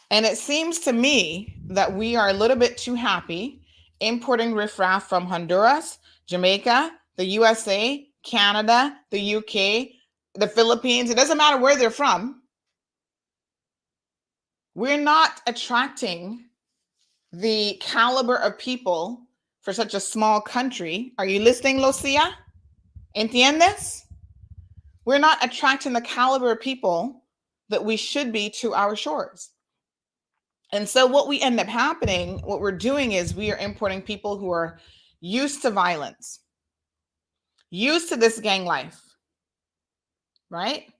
And it seems to me that we are a little bit too happy importing riffraff from Honduras, Jamaica, the USA, Canada, the UK, the Philippines. It doesn't matter where they're from. We're not attracting the caliber of people for such a small country. Are you listening, Lucia? ¿Entiendes? We're not attracting the caliber of people that we should be to our shores. And so what we end up happening, what we're doing is we are importing people who are used to violence, used to this gang life, right?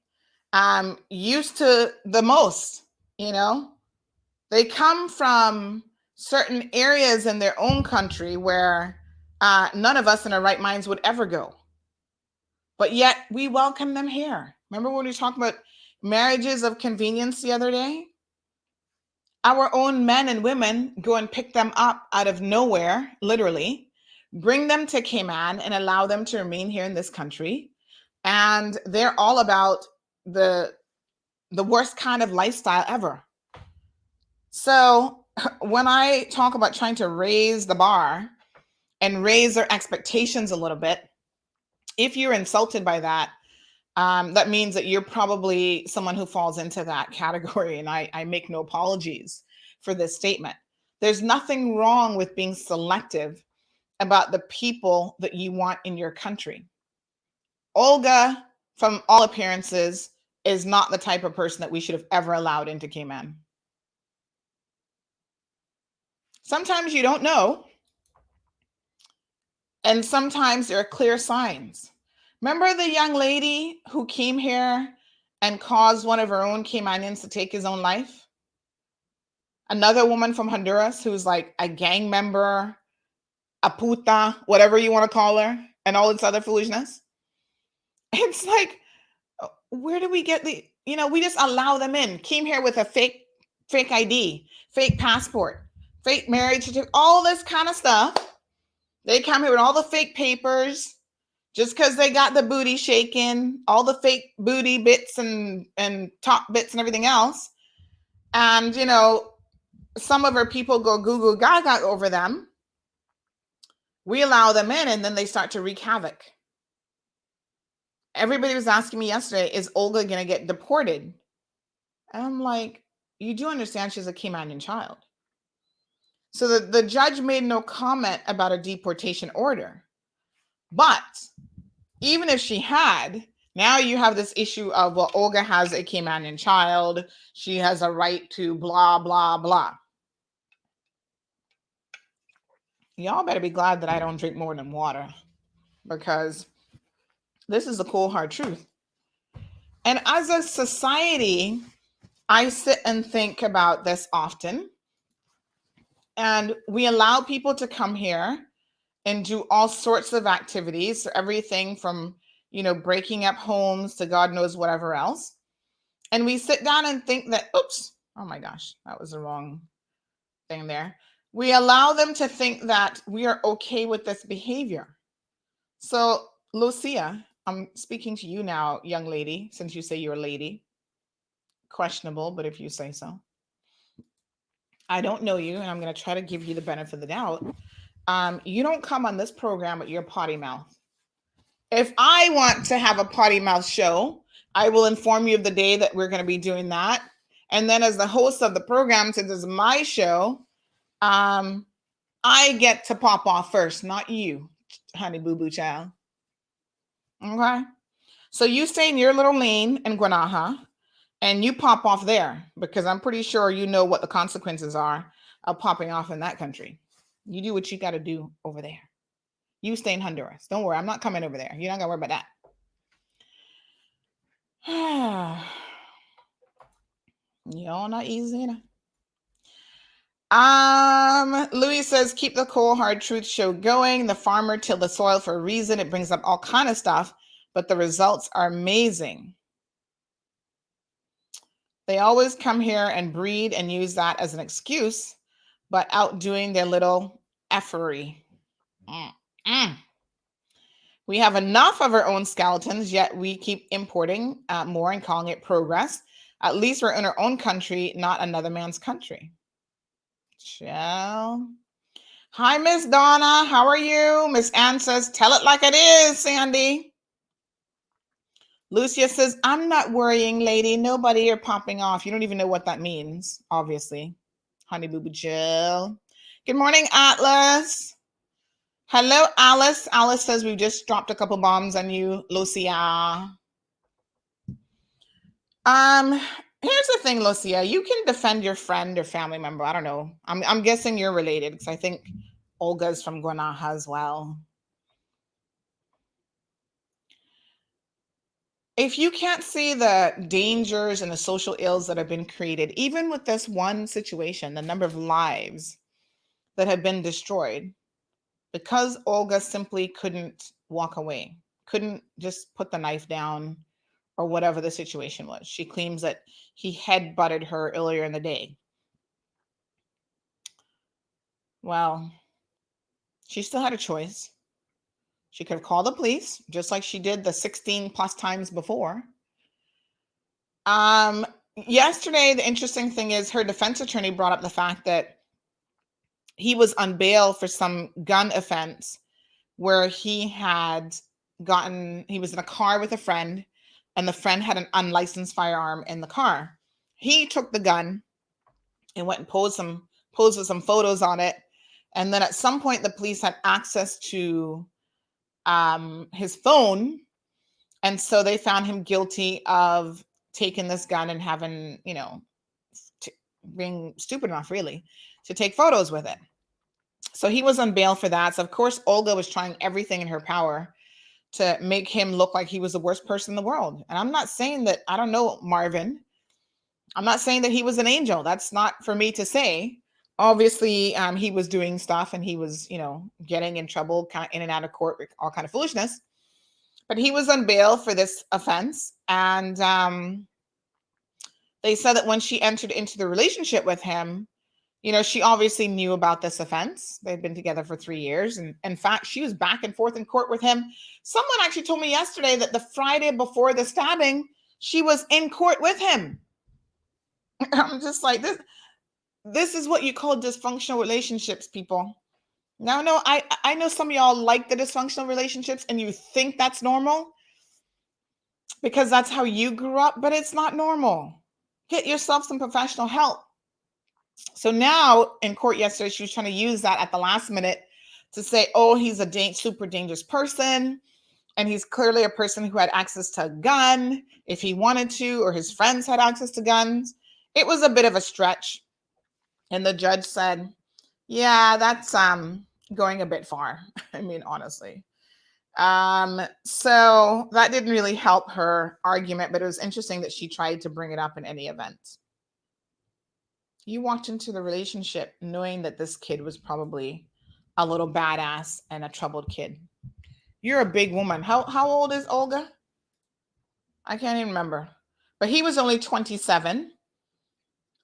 Used to the most, They come from certain areas in their own country where none of us in our right minds would ever go. But yet we welcome them here. Remember when we talked about marriages of convenience the other day? Our own men and women go and pick them up out of nowhere, literally, bring them to Cayman and allow them to remain here in this country. And they're all about the worst kind of lifestyle ever. So when I talk about trying to raise the bar and raise their expectations a little bit, if you're insulted by that, that means that you're probably someone who falls into that category. And I make no apologies for this statement. There's nothing wrong with being selective about the people that you want in your country. Olga, from all appearances, is not the type of person that we should have ever allowed into Cayman. Sometimes you don't know. And sometimes there are clear signs. Remember the young lady who came here and caused one of her own Caymanians to take his own life? Another woman from Honduras who's like a gang member, a puta, whatever you want to call her, and all this other foolishness. It's like, where do we get we just allow them in. Came here with a fake ID, fake passport, fake marriage certificate, all this kind of stuff. They come here with all the fake papers just because they got the booty shaken, all the fake booty bits and top bits and everything else. And, some of our people go goo goo gaga over them. We allow them in and then they start to wreak havoc. Everybody was asking me yesterday, is Olga going to get deported? And I'm like, you do understand she's a Caymanian child. So the judge made no comment about a deportation order. But even if she had, now you have this issue of, well, Olga has a Caymanian child. She has a right to blah, blah, blah. Y'all better be glad that I don't drink more than water, because this is the cold, hard truth. And as a society, I sit and think about this often. And we allow people to come here and do all sorts of activities. So everything from, breaking up homes to God knows whatever else. And we sit down and think that, oops, oh my gosh, that was the wrong thing there. We allow them to think that we are okay with this behavior. So, Lucia, I'm speaking to you now, young lady, since you say you're a lady. Questionable, but if you say so. I don't know you, and I'm going to try to give you the benefit of the doubt. You don't come on this program with your potty mouth. If I want to have a potty mouth show, I will inform you of the day that we're going to be doing that. And then as the host of the program, since it's my show, I get to pop off first, not you, honey boo boo child. Okay? So you stay in your little lane in Guanaja and you pop off there, because I'm pretty sure you know what the consequences are of popping off in that country. You do what you got to do over there. You stay in Honduras. Don't worry, I'm not coming over there. You're not gonna worry about that. Y'all not easy enough. Louis says, keep the cold hard truth show going. The farmer tilled the soil for a reason. It brings up all kind of stuff, but the results are amazing. They always come here and breed and use that as an excuse, but outdoing their little effery. We have enough of our own skeletons, yet we keep importing more and calling it progress. At least we're in our own country, not another man's country. Hi, Miss Donna. How are you? Miss Ann says, tell it like it is, Sandy. Lucia says, I'm not worrying, lady. Nobody are popping off. You don't even know what that means, obviously. Honey Boo Boo Jill. Good morning, Atlas. Hello, Alice. Alice says we've just dropped a couple bombs on you, Lucia. Here's the thing, Lucia. You can defend your friend or family member. I don't know. I'm guessing you're related, because I think Olga's from Guanaja as well. If you can't see the dangers and the social ills that have been created, even with this one situation, the number of lives that have been destroyed, because Olga simply couldn't walk away, couldn't just put the knife down or whatever the situation was. She claims that he head-butted her earlier in the day. Well, she still had a choice. She could have called the police, just like she did the 16 plus times before. Yesterday, the interesting thing is her defense attorney brought up the fact that he was on bail for some gun offense where he was in a car with a friend, and the friend had an unlicensed firearm in the car. He took the gun and went and posed with some photos on it. And then at some point, the police had access to his phone. And so they found him guilty of taking this gun and having, being stupid enough, really, to take photos with it. So he was on bail for that. So, of course, Olga was trying everything in her power to make him look like he was the worst person in the world. And I'm not saying that, I don't know Marvin. I'm not saying that he was an angel. That's not for me to say. Obviously, he was doing stuff and he was, getting in trouble, kind of in and out of court, all kind of foolishness. But he was on bail for this offense. And they said that when she entered into the relationship with him, she obviously knew about this offense. They'd been together for 3 years. And in fact, she was back and forth in court with him. Someone actually told me yesterday that the Friday before the stabbing, she was in court with him. I'm just like, this is what you call dysfunctional relationships, people. Now, no, I know some of y'all like the dysfunctional relationships and you think that's normal because that's how you grew up, but it's not normal. Get yourself some professional help. So now in court yesterday, she was trying to use that at the last minute to say, oh, he's a super dangerous person. And he's clearly a person who had access to a gun if he wanted to, or his friends had access to guns. It was a bit of a stretch. And the judge said, yeah, that's going a bit far. I mean, honestly. So that didn't really help her argument, but it was interesting that she tried to bring it up in any event. You walked into the relationship knowing that this kid was probably a little badass and a troubled kid. You're a big woman. How old is Olga? I can't even remember. But he was only 27.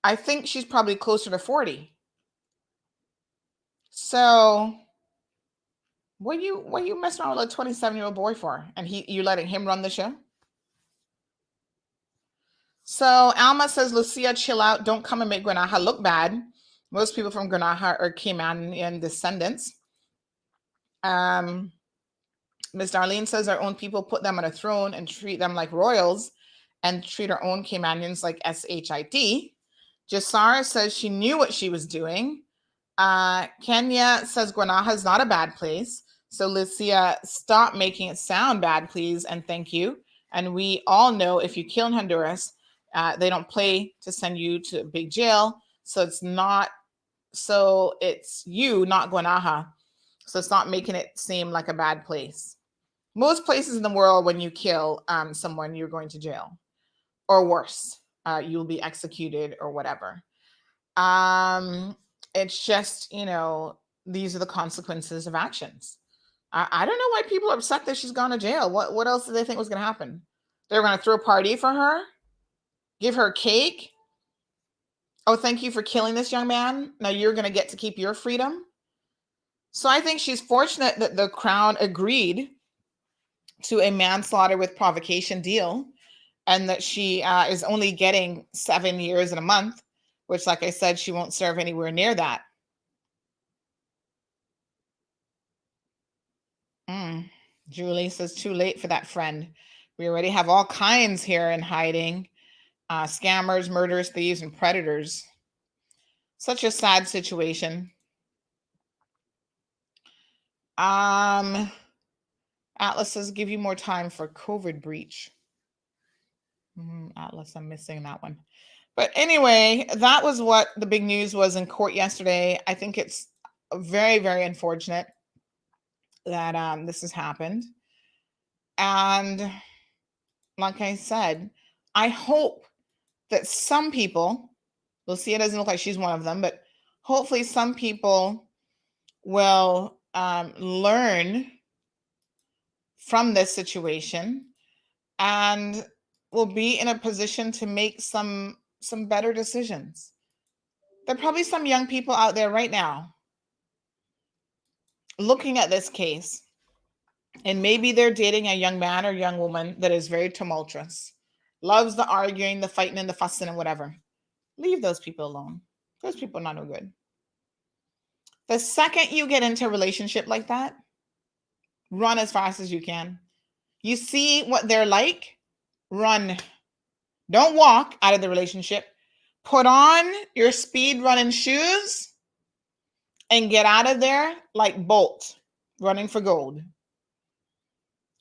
I think she's probably closer to 40. So what you messing around with a 27-year-old boy for? And you letting him run the show? So Alma says, Lucia, chill out. Don't come and make Guanaja look bad. Most people from Granada are Caymanian descendants. Ms. Darlene says our own people put them on a throne and treat them like royals and treat our own Caymanians like SHIT. Jasara says she knew what she was doing. Kenya says Granada is not a bad place. So Lucia, stop making it sound bad, please, and thank you. And we all know if you kill in Honduras, they don't play to send you to a big jail. So it's you, not Granada. So it's not making it seem like a bad place. Most places in the world, when you kill someone, you're going to jail, or worse, you'll be executed or whatever. It's just, these are the consequences of actions. I don't know why people are upset that she's gone to jail. What else did they think was going to happen? They're going to throw a party for her, give her cake. Oh, thank you for killing this young man. Now you're going to get to keep your freedom. So I think she's fortunate that the Crown agreed to a manslaughter with provocation deal, and that she is only getting 7 years and a month, which, like I said, she won't serve anywhere near that. Julie says, too late for that friend. We already have all kinds here in hiding. Scammers, murderers, thieves, and predators. Such a sad situation. Atlas says, give you more time for COVID breach. Atlas, I'm missing that one. But anyway, that was what the big news was in court yesterday. I think it's very, very unfortunate that this has happened. And like I said, I hope that some people, Lucia doesn't look like she's one of them, but hopefully some people will learn from this situation and will be in a position to make some better decisions. There are probably some young people out there right now looking at this case, and maybe they're dating a young man or young woman that is very tumultuous, loves the arguing, the fighting, and the fussing and whatever. Leave those people alone. Those people are not no good. The second you get into a relationship like that, run as fast as you can. You see what they're like, run. Don't walk out of the relationship. Put on your speed running shoes and get out of there like Bolt running for gold.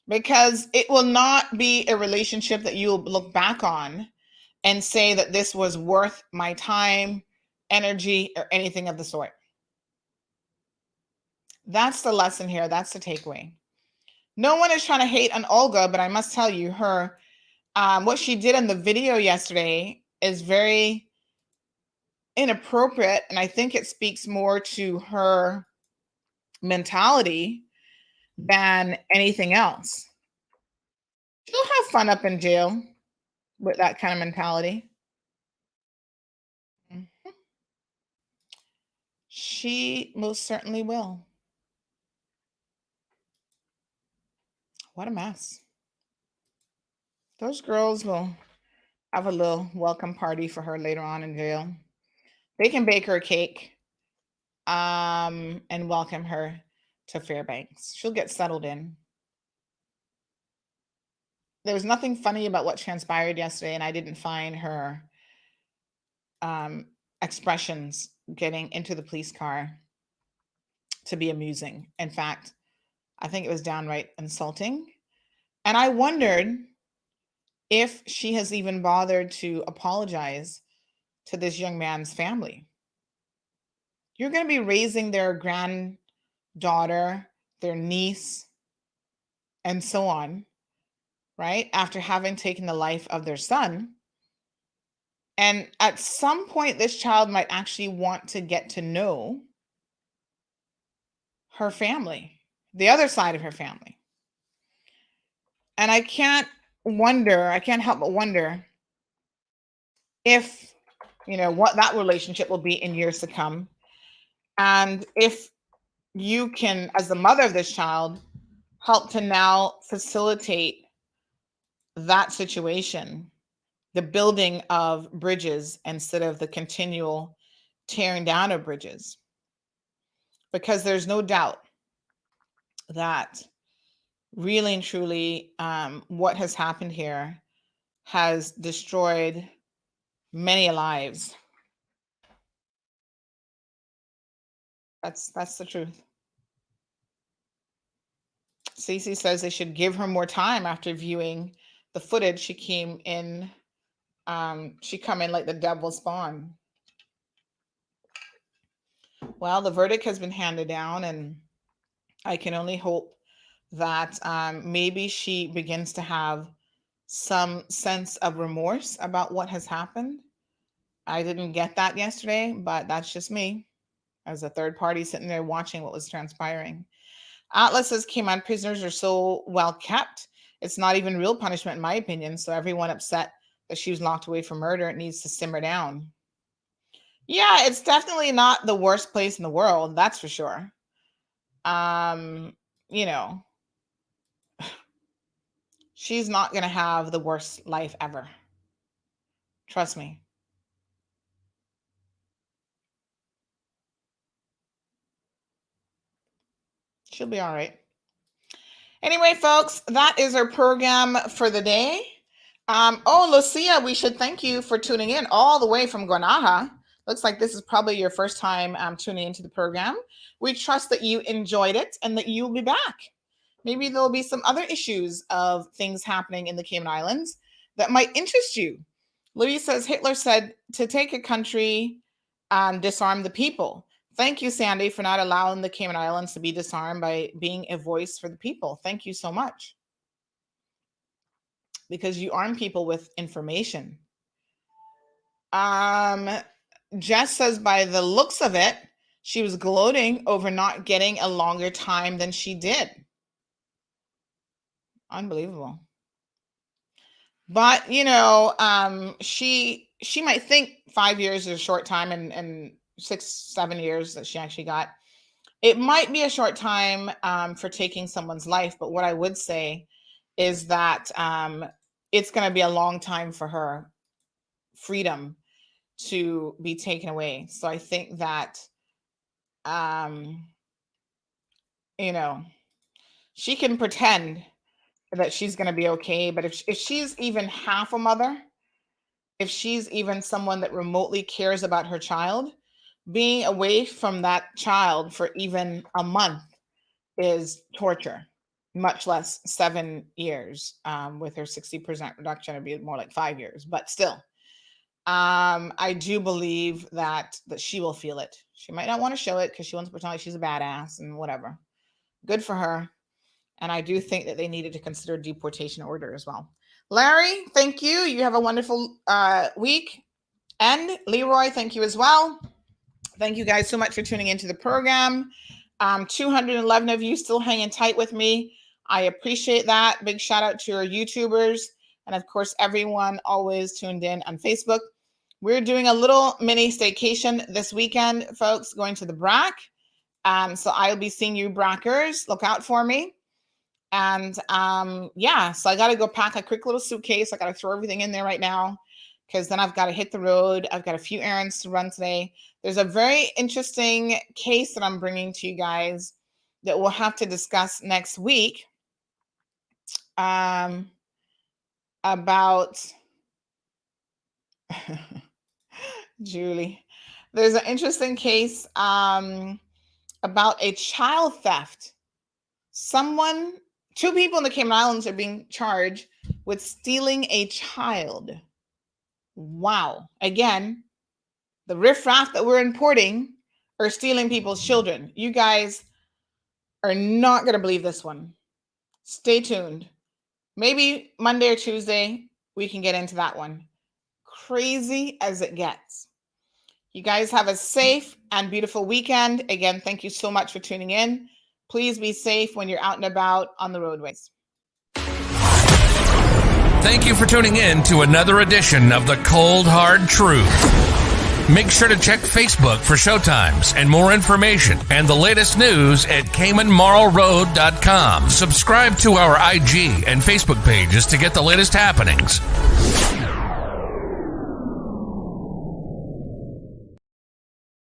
Because it will not be a relationship that you'll look back on and say that this was worth my time, energy, or anything of the sort. That's the lesson here. That's the takeaway. No one is trying to hate on Olga, but I must tell you, her what she did in the video yesterday is very inappropriate, and I think it speaks more to her mentality than anything else. She'll have fun up in jail with that kind of mentality. She most certainly will. What a mess. Those girls will have a little welcome party for her later on in jail. They can bake her a cake and welcome her to Fairbanks. She'll get settled in. There was nothing funny about what transpired yesterday, and I didn't find her expressions getting into the police car to be amusing. In fact, I think it was downright insulting. And I wondered if she has even bothered to apologize to this young man's family. You're going to be raising their granddaughter, their niece, and so on, right? After having taken the life of their son. And at some point, this child might actually want to get to know her family, the other side of her family. And I can't help but wonder if, what that relationship will be in years to come. And if you can, as the mother of this child, help to now facilitate that situation, the building of bridges instead of the continual tearing down of bridges, because there's no doubt that really and truly what has happened here has destroyed many lives. That's the truth. Cece says they should give her more time after viewing the footage. She came in, she come in like the devil spawn. Well, the verdict has been handed down, and I can only hope that maybe she begins to have some sense of remorse about what has happened. I didn't get that yesterday, but that's just me as a third party sitting there watching what was transpiring. Atlas says Cayman prisoners are so well kept. It's not even real punishment, in my opinion. So everyone upset that she was locked away for murder, it needs to simmer down. Yeah, it's definitely not the worst place in the world. That's for sure. You know, she's not going to have the worst life ever. Trust me. She'll be all right. Anyway, folks, that is our program for the day. Oh, Lucia, we should thank you for tuning in all the way from Guanaja. Looks like this is probably your first time tuning into the program. We trust that you enjoyed it and that you'll be back. Maybe there'll be some other issues of things happening in the Cayman Islands that might interest you. Louis says Hitler said to take a country and disarm the people. Thank you, Sandy, for not allowing the Cayman Islands to be disarmed by being a voice for the people. Thank you so much. Because you arm people with information. Jess says by the looks of it, she was gloating over not getting a longer time than she did. Unbelievable. But, you know, she might think 5 years is a short time and 6-7 years that she actually got. It might be a short time for taking someone's life, but what I would say is that it's going to be a long time for her freedom to be taken away. So I think that, you know, she can pretend that she's going to be okay, but if she's even half a mother, if she's even someone that remotely cares about her child, being away from that child for even a month is torture, much less 7 years. With her 60% reduction, it'd be more like 5 years, but still. I do believe that she will feel it. She might not want to show it because she wants to pretend like she's a badass and whatever. Good for her. And I do think that they needed to consider deportation order as well. Larry, thank you. You have a wonderful week. And Leroy, thank you as well. Thank you guys so much for tuning into the program. 211 of you still hanging tight with me. I appreciate that. Big shout out to our YouTubers. And of course, everyone always tuned in on Facebook. We're doing a little mini staycation this weekend, folks, going to the BRAC. So I'll be seeing you BRACers. Look out for me. And yeah, so I got to go pack a quick little suitcase. I got to throw everything in there right now because then I've got to hit the road. I've got a few errands to run today. There's a very interesting case that I'm bringing to you guys that we'll have to discuss next week about Julie. There's an interesting case about a child theft. Two people in the Cayman Islands are being charged with stealing a child. Wow. Again, the riffraff that we're importing are stealing people's children. You guys are not going to believe this one. Stay tuned. Maybe Monday or Tuesday, we can get into that one. Crazy as it gets. You guys have a safe and beautiful weekend. Again, thank you so much for tuning in. Please be safe when you're out and about on the roadways. Thank you for tuning in to another edition of The Cold Hard Truth. Make sure to check Facebook for showtimes and more information and the latest news at CaymanMarlRoad.com. Subscribe to our IG and Facebook pages to get the latest happenings.